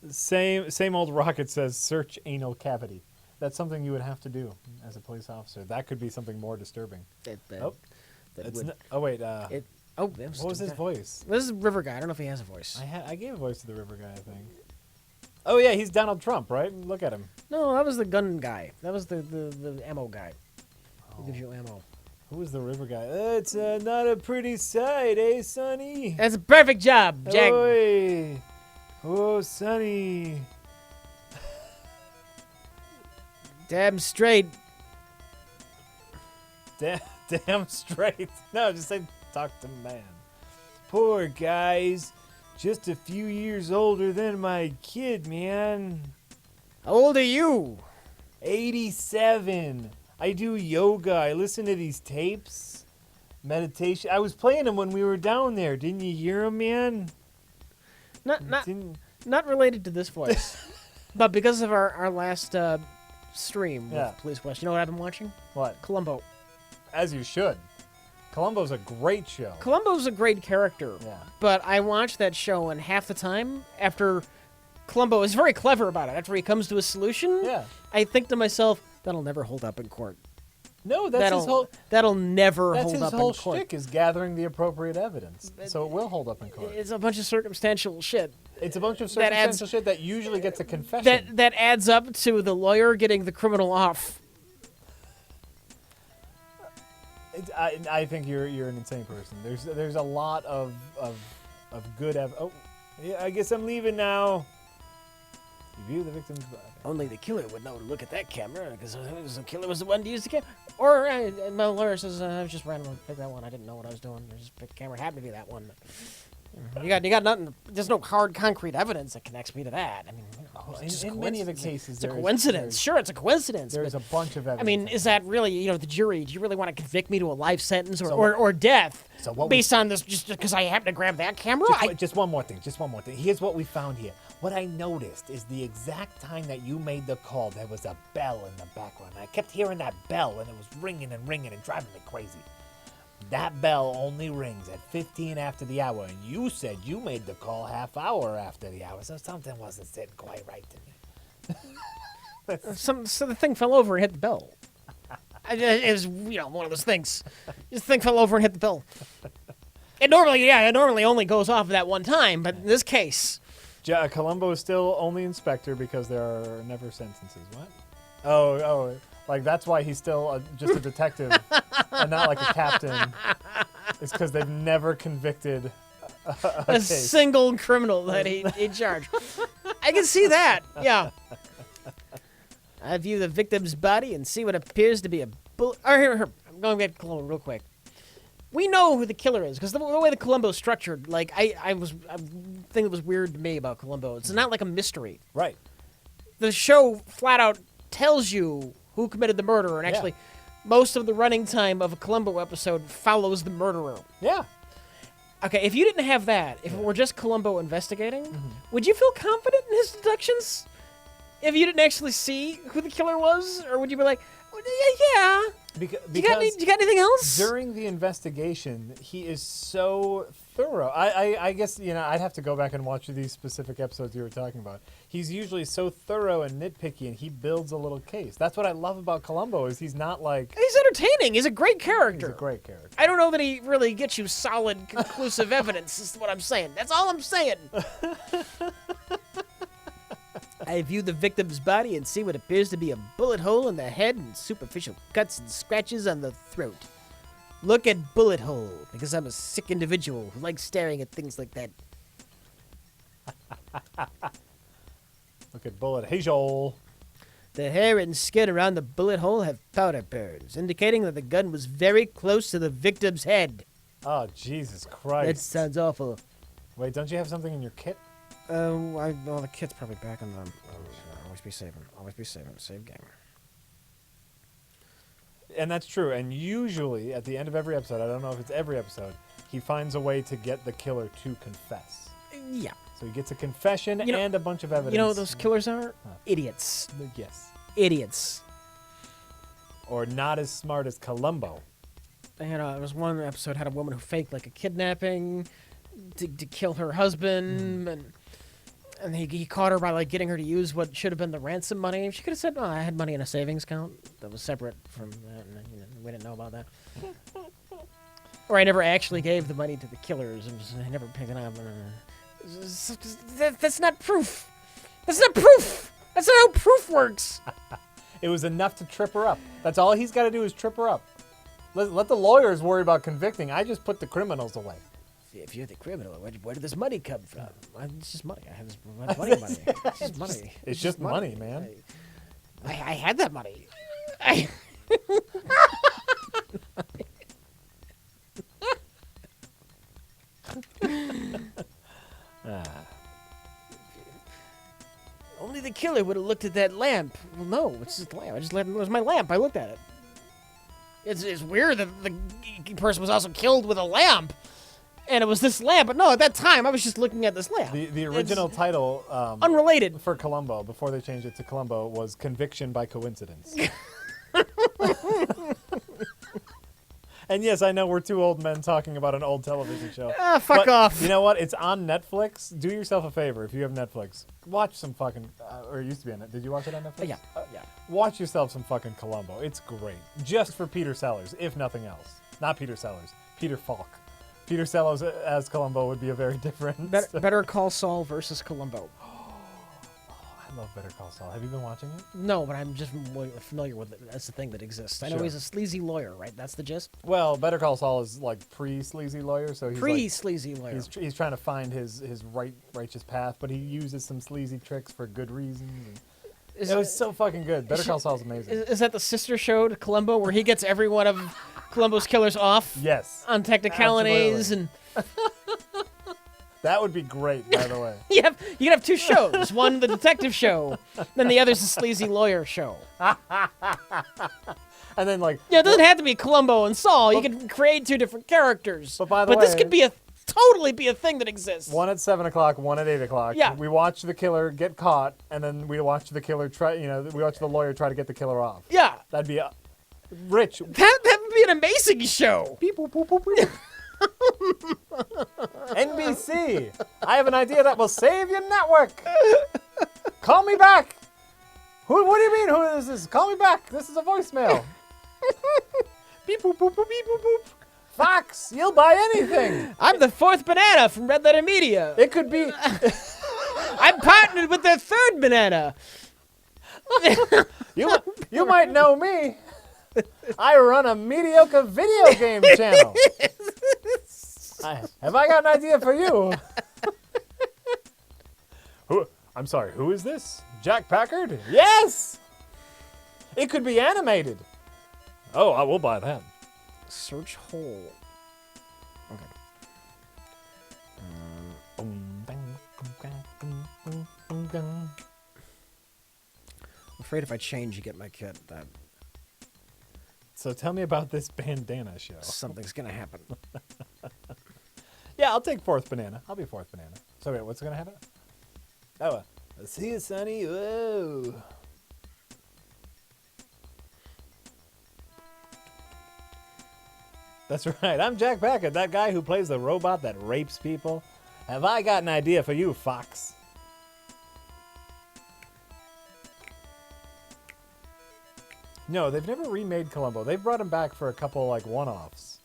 same old rocket says search anal cavity. That's something you would have to do as a police officer. That could be something more disturbing. Wait. What was his voice? This is River Guy. I don't know if he has a voice. I gave a voice to the River Guy, I think. Oh yeah, he's Donald Trump, right? Look at him. No, that was the gun guy. That was the ammo guy. Who gives you ammo? Who was the River Guy? It's not a pretty sight, eh, Sonny? That's a perfect job, Jack. Oy. Oh, Sonny. Damn straight. Damn straight. No, just say talk to man. Poor guys. Just a few years older than my kid, man. How old are you? 87. I do yoga. I listen to these tapes. Meditation. I was playing them when we were down there. Didn't you hear them, man? Not related to this voice, but because of our last stream with Police Quest. You know what I've been watching? What? Columbo. As you should. Columbo's a great show. Columbo's a great character. Yeah. But I watch that show, and half the time, after Columbo is very clever about it, after he comes to a solution, I think to myself, that'll never hold up in court. No, that'll never hold up in court. That's his whole shtick, is gathering the appropriate evidence. So it will hold up in court. It's a bunch of circumstantial shit. It's a bunch of circumstantial shit that usually gets a confession. That adds up to the lawyer getting the criminal off. I think you're an insane person. There's a lot of good evidence. Oh, yeah, I guess I'm leaving now. You view the victim's body. Only the killer would know to look at that camera, because the killer was the one to use the camera. Or my lawyer says, I was just randomly picked that one. I didn't know what I was doing. I just picked the camera. It happened to be that one. You got nothing. There's no hard, concrete evidence that connects me to that. I mean, in many of the cases, it's a coincidence. Sure, it's a coincidence. There's a bunch of evidence. I mean, is that really, the jury? Do you really want to convict me to a life sentence or death based on this? Just because I happen to grab that camera? Just one more thing. Here's what we found here. What I noticed is the exact time that you made the call, there was a bell in the background. I kept hearing that bell, and it was ringing and ringing and driving me crazy. That bell only rings at 15 after the hour, and you said you made the call half hour after the hour, so something wasn't sitting quite right to me. So the thing fell over and hit the bell. It was, one of those things. The thing fell over and hit the bell. It normally only goes off that one time, but in this case... Columbo is still only inspector because there are never sentences. What? Oh, like that's why he's still just a detective and not like a captain. It's because they've never convicted a single criminal that he charged. I can see that. Yeah. I view the victim's body and see what appears to be a bullet. Here. I'm going to get Columbo real quick. we know who the killer is because the way the Columbo's structured, like I think it was weird to me about Columbo. It's not like a mystery. Right. The show flat out tells you who committed the murder, and actually, most of the running time of a Columbo episode follows the murderer. Yeah. Okay, if you didn't have that, if it were just Columbo investigating, would you feel confident in his deductions? If you didn't actually see who the killer was, or would you be like, well, yeah? Because you got anything else? During the investigation, he is so thorough. I guess, I'd have to go back and watch these specific episodes you were talking about. He's usually so thorough and nitpicky, and he builds a little case. That's what I love about Columbo, is he's not like... He's entertaining. He's a great character. He's a great character. I don't know that he really gets you solid, conclusive evidence, is what I'm saying. That's all I'm saying. I view the victim's body and see what appears to be a bullet hole in the head and superficial cuts and scratches on the throat. Look at bullet hole, because I'm a sick individual who likes staring at things like that. Look at bullet hole. The hair and skin around the bullet hole have powder burns, indicating that the gun was very close to the victim's head. Oh, Jesus Christ. That sounds awful. Wait, don't you have something in your kit? Well, the kit's probably back in the... always be saving. Always be saving. Save game. And that's true. And usually, at the end of every episode, I don't know if it's every episode, he finds a way to get the killer to confess. Yeah. So he gets a confession and a bunch of evidence. You know what those killers are? Huh. Idiots. Yes. Idiots. Or not as smart as Columbo. There was one episode had a woman who faked like a kidnapping to kill her husband, and he caught her by like getting her to use what should have been the ransom money. She could have said, "No, I had money in a savings account that was separate from that, and we didn't know about that." Or I never actually gave the money to the killers, and I never picked it up. That's not proof. That's not proof. That's not how proof works. It was enough to trip her up. That's all he's got to do is trip her up. Let the lawyers worry about convicting. I just put the criminals away. If you're the criminal, where did this money come from? It's just money. I have this money. It's just money. It's just money, man. I had that money. Only the killer would have looked at that lamp. Well, no, it's just a lamp. It was my lamp. I looked at it. It's weird that the person was also killed with a lamp. And it was this lamp, but no, at that time, I was just looking at this lamp. The original title... unrelated. For Columbo, before they changed it to Columbo, was Conviction by Coincidence. And yes, I know we're two old men talking about an old television show. Fuck off. You know what? It's on Netflix. Do yourself a favor if you have Netflix. Watch some fucking... or it used to be on it. Did you watch it on Netflix? Yeah. Watch yourself some fucking Columbo. It's great. Just for Peter Sellers, if nothing else. Not Peter Sellers. Peter Falk. Peter Sellers as Columbo would be a very different... Better Call Saul versus Columbo. I love Better Call Saul. Have you been watching it? No, but I'm just familiar with it. That's the thing that exists. I know he's a sleazy lawyer, right? That's the gist? Well, Better Call Saul is like pre-sleazy lawyer, so he's pre-sleazy lawyer. He's trying to find his righteous path, but he uses some sleazy tricks for good reasons. It was so fucking good. Better Call Saul is amazing. Is that the sister show to Columbo where he gets every one of Columbo's killers off? Yes. On technicalities and... That would be great, by the way. You could have two shows. One, the detective show, then the other's the sleazy lawyer show. And then, like... Yeah, it doesn't have to be Columbo and Saul. You could create two different characters. But by the way... this could be totally be a thing that exists. One at 7 o'clock, one at 8 o'clock. Yeah. We watch the killer get caught, and then we watch the killer we watch the lawyer try to get the killer off. Yeah. That'd be rich. That would be an amazing show. Beep, boop, boop, boop, boop. NBC, I have an idea that will save your network. Call me back. What do you mean? Who is this? Call me back. This is a voicemail. Beep, boop, boop, boop, beep, boop, boop. Fox, you'll buy anything. I'm the fourth banana from Red Letter Media. It could be. I'm partnered with their third banana. You might know me. I run a mediocre video game channel. Have I got an idea for you? I'm sorry, who is this? Jack Packard? Yes! It could be animated. Oh, I will buy that. Search hole. Okay. I'm afraid if I change, you get my kid. That So tell me about this bandana show. something's gonna happen. Yeah, I'll take fourth banana. I'll be fourth banana. So wait, what's gonna happen? Oh, see you, Sonny. Whoa. That's right. I'm Jack Packett, that guy who plays the robot that rapes people. Have I got an idea for you, Fox? No, they've never remade Columbo. They've brought him back for a couple like one-offs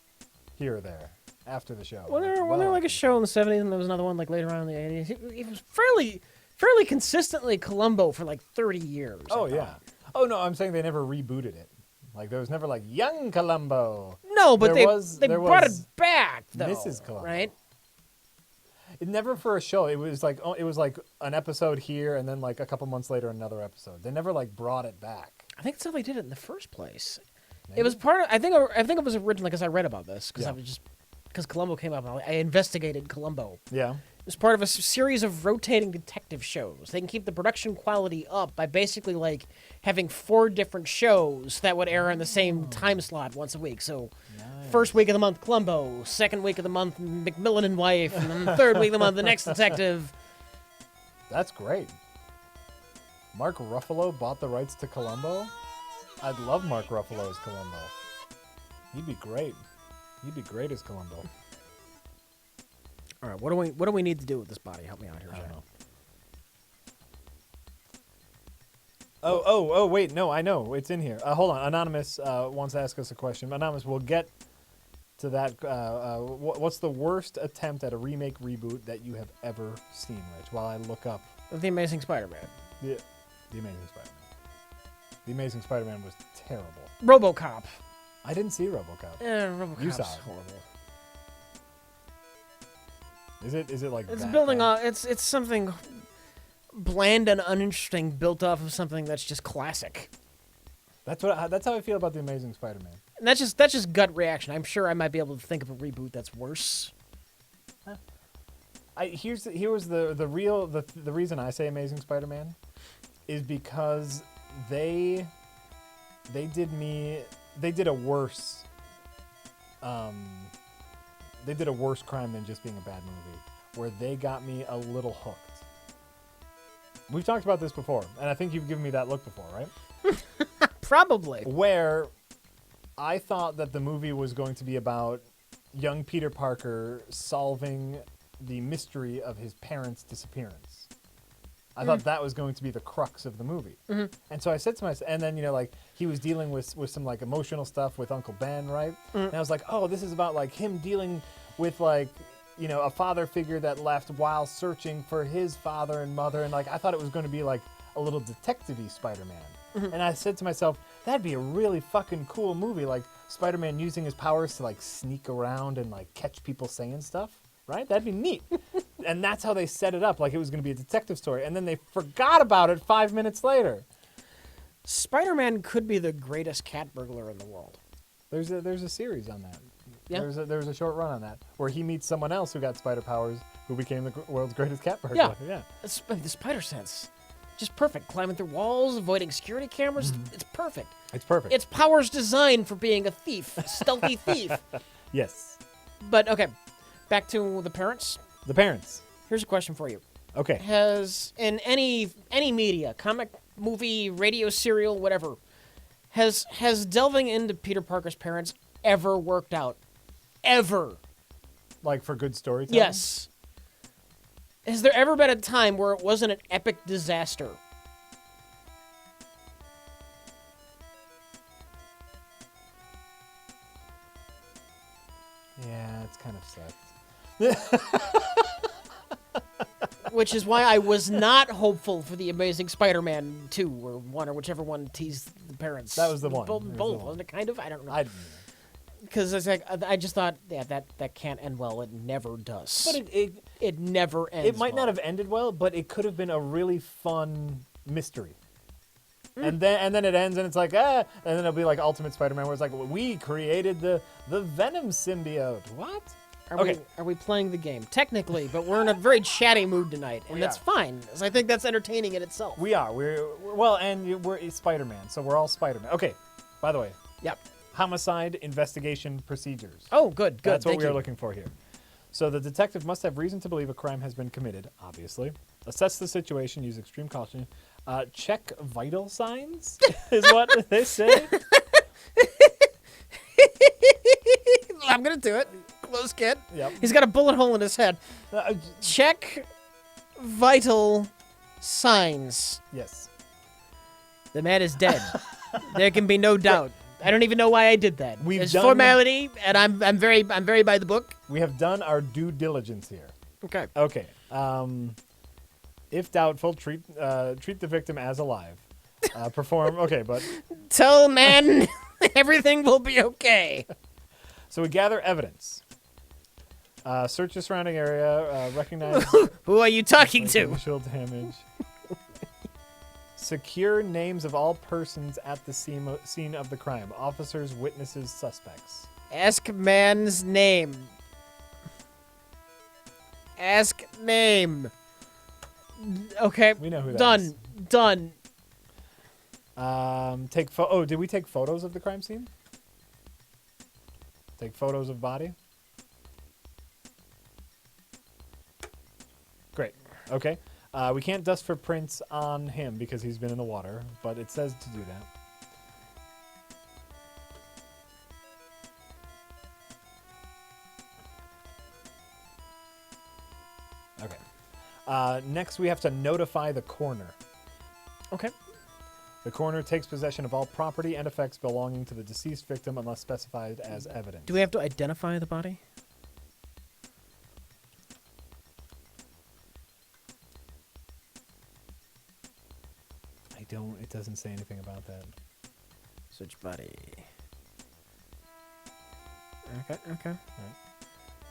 here or there after the show. Wasn't there like a show in the 70s and there was another one like later on in the 80s? It was fairly consistently Columbo for like 30 years. Oh, I yeah. thought. Oh, no, I'm saying they never rebooted it. Like, there was never like young Columbo. No, but There they brought it was back though. Mrs. Columbo. Right? It never for a show. It was like an episode here and then like a couple months later another episode. They never like brought it back. I think that's how they did it in the first place. Maybe? It was part of. I think it was originally because I read about this because Yeah. I was just because Columbo came up. And I investigated Columbo. Yeah. It was part of a series of rotating detective shows. They can keep the production quality up by basically like having 4 different shows that would air in the same time slot once a week. So, first week of the month, Columbo. Second week of the month, McMillan and Wife. And then the third week of the month, the next detective. That's great. Mark Ruffalo bought the rights to Columbo? I'd love Mark Ruffalo as Columbo. He'd be great. He'd be great as Columbo. All right, what do we need to do with this body? Help me out here, I don't Jack. know. Oh, wait, no, I know. It's in here. Hold on. Anonymous wants to ask us a question. Anonymous, we'll get to that. What's the worst attempt at a remake reboot that you have ever seen, Rich? While I look up The Amazing Spider-Man. the Amazing Spider-Man. The Amazing Spider-Man was terrible. RoboCop. I didn't see RoboCop. RoboCop's You saw it. horrible. Is it like It's that building bad? off. It's something bland and uninteresting, built off of something that's just classic. That's how I feel about the Amazing Spider-Man. And that's just gut reaction. I'm sure I might be able to think of a reboot that's worse. Here was the reason I say Amazing Spider-Man is because they did a worse crime than just being a bad movie, where they got me a little hooked. We've talked about this before, and I think you've given me that look before, right? Probably. Where I thought that the movie was going to be about young Peter Parker solving the mystery of his parents' disappearance. I thought that was going to be the crux of the movie. Mm-hmm. And so I said to myself, and then, like, he was dealing with some, like, emotional stuff with Uncle Ben, right? Mm-hmm. And I was like, oh, this is about, like, him dealing with, like, a father figure that left while searching for his father and mother. And, like, I thought it was going to be, like, a little detective-y Spider-Man. Mm-hmm. And I said to myself, that'd be a really fucking cool movie, like, Spider-Man using his powers to, like, sneak around and, like, catch people saying stuff. Right? That'd be neat. And that's how they set it up, like it was going to be a detective story. And then they forgot about it 5 minutes later. Spider-Man could be the greatest cat burglar in the world. There's a series on that. Yeah. There's a short run on that where he meets someone else who got spider powers who became the world's greatest cat burglar. Yeah. The spider sense. Just perfect. Climbing through walls, avoiding security cameras. Mm-hmm. It's perfect. It's perfect. It's powers designed for being a thief, a stealthy thief. Yes. But, okay. Back to the parents. The parents. Here's a question for you. Okay. Has, in any media, comic, movie, radio serial, whatever, has delving into Peter Parker's parents ever worked out? Ever? Like for good storytelling? Yes. Has there ever been a time where it wasn't an epic disaster? Yeah, it's kind of sucked. Which is why I was not hopeful for the Amazing Spider-Man 2 or 1 or whichever one teased the parents. That was the one. Both, wasn't it? Kind of? I don't know. I didn't know. Because it's like I just thought, yeah, that can't end well. It never does. But it never ends. It might well. not have ended well, but it could have been a really fun mystery. And then it ends and it's like, and then it'll be like Ultimate Spider-Man where it's like, we created the Venom symbiote. What? Are we playing the game? Technically, but we're in a very chatty mood tonight, and that's fine. I think that's entertaining in itself. We are. We're Spider-Man, so we're all Spider-Man. Okay. By the way. Yep. Homicide investigation procedures. Oh, good. That's what we are looking for here. So the detective must have reason to believe a crime has been committed, obviously. Assess the situation, use extreme caution. Check vital signs is what they say. I'm going to do it. Close kid. Yep. He's got a bullet hole in his head. Check vital signs. Yes. The man is dead. There can be no doubt. I don't even know why I did that. It's formality, and I'm very by the book. We have done our due diligence here. Okay. Okay. If doubtful, treat the victim as alive. Perform. Okay, but tell man everything will be okay. So we gather evidence. Search the surrounding area. Recognize. Who are you talking to? Visual damage. Secure names of all persons at the scene of the crime. Officers, witnesses, suspects. Ask man's name. Ask name. Okay. We know who that is. Done. Did we take photos of the crime scene? Take photos of body? Great. Okay. We can't dust for prints on him because he's been in the water, but it says to do that. Okay. Next, we have to notify the coroner. Okay. The coroner takes possession of all property and effects belonging to the deceased victim unless specified as evidence. Do we have to identify the body? It doesn't say anything about that. Search body. Okay. All right.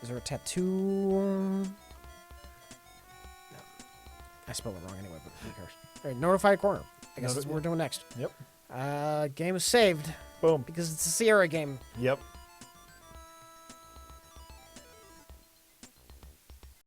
Is there a tattoo? No. I spelled it wrong anyway, but who cares? All right, notify corner. I guess that's what we're doing next. Yep. Game is saved. Boom. Because it's a Sierra game. Yep.